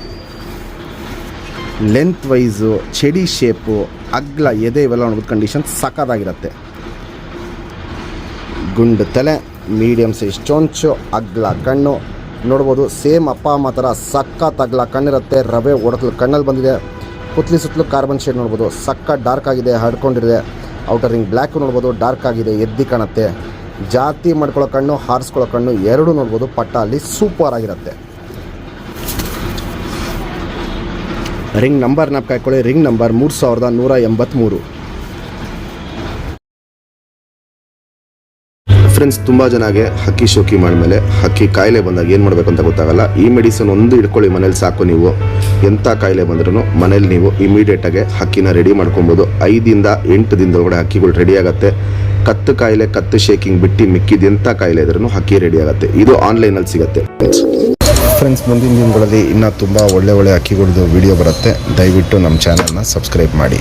ಲೆಂತ್ ವೈಸು, ಚೆಡಿ ಶೇಪು, ಅಗ್ಲ ಎದೆ ಇವೆಲ್ಲ ನೋಡ್ಬೋದು. ಕಂಡೀಷನ್ ಸಕ್ಕತ್ತಾಗಿರುತ್ತೆ. ಗುಂಡು ತಲೆ, ಮೀಡಿಯಮ್ ಸೈಜ್ ಚೊಂಚು, ಅಗ್ಲ ಕಣ್ಣು ನೋಡ್ಬೋದು. ಸೇಮ್ ಅಪ್ಪ ಅಮ್ಮ ಥರ ಸಕ್ಕತ್ ಅಗ್ಲ ಕಣ್ಣಿರುತ್ತೆ. ರವೆ ಒಡಕಲು ಕಣ್ಣಲ್ಲಿ ಬಂದಿದೆ. ಪುತ್ಲಿ ಸುತ್ತಲೂ ಕಾರ್ಬನ್ ಶೇಡ್ ನೋಡ್ಬೋದು, ಸಕ್ಕ ಡಾರ್ಕ್ ಆಗಿದೆ, ಹರ್ಡ್ಕೊಂಡಿದೆ. ಔಟರ್ ರಿಂಗ್ ಬ್ಲ್ಯಾಕು ನೋಡ್ಬೋದು, ಡಾರ್ಕ್ ಆಗಿದೆ, ಎದ್ದು ಕಾಣುತ್ತೆ. ಜಾತಿ ಮಾಡ್ಕೊಳ್ಳೋ ಕಣ್ಣು, ಹಾರಿಸ್ಕೊಳ್ಳೋ ಕಣ್ಣು ಎರಡೂ ನೋಡ್ಬೋದು. ಪಟ್ಟ ಅಲ್ಲಿ ಸೂಪರ್ ಆಗಿರುತ್ತೆ. ರಿಂಗ್ ನಂಬರ್ ಜ್ಞಾಪಕ ಹಾಕ್ಕೊಳ್ಳಿ. Ring number 3183. ಫ್ರೆಂಡ್ಸ್, ತುಂಬ ಜನಗೆ ಹಕ್ಕಿ ಶೋಕಿ ಮಾಡಿದ್ಮೇಲೆ ಹಕ್ಕಿ ಕಾಯಿಲೆ ಬಂದಾಗ ಏನು ಮಾಡಬೇಕು ಅಂತ ಗೊತ್ತಾಗಲ್ಲ. ಈ ಮೆಡಿಸಿನ್ ಒಂದು ಇಟ್ಕೊಳ್ಳಿ ಮನೇಲಿ ಸಾಕು. ನೀವು ಎಂಥ ಕಾಯಿಲೆ ಬಂದ್ರೂ ಮನೇಲಿ ನೀವು ಇಮಿಡಿಯೇಟಾಗಿ ಹಕ್ಕಿನ ರೆಡಿ ಮಾಡ್ಕೊಬೋದು. 5 ದಿಂದ 8 ದಿನದೊಳಗಡೆ ಹಕ್ಕಿಗಳು ರೆಡಿ ಆಗುತ್ತೆ. ಕತ್ತು ಕಾಯಿಲೆ, ಕತ್ತು ಶೇಕಿಂಗ್ ಬಿಟ್ಟು ಮಿಕ್ಕಿದ ಎಂಥ ಕಾಯಿಲೆ ಇದ್ರೂ ಹಕ್ಕಿ ರೆಡಿ ಆಗುತ್ತೆ. ಇದು ಆನ್ಲೈನಲ್ಲಿ ಸಿಗುತ್ತೆ. ಫ್ರೆಂಡ್ಸ್, ಮುಂದಿನ ದಿನಗಳಲ್ಲಿ ಇನ್ನೂ ತುಂಬ ಒಳ್ಳೆ ಅಕ್ಕಿಗಳದ್ದು ವಿಡಿಯೋ ಬರುತ್ತೆ. ದಯವಿಟ್ಟು ನಮ್ಮ ಚಾನಲ್ನ ಸಬ್ಸ್ಕ್ರೈಬ್ ಮಾಡಿ.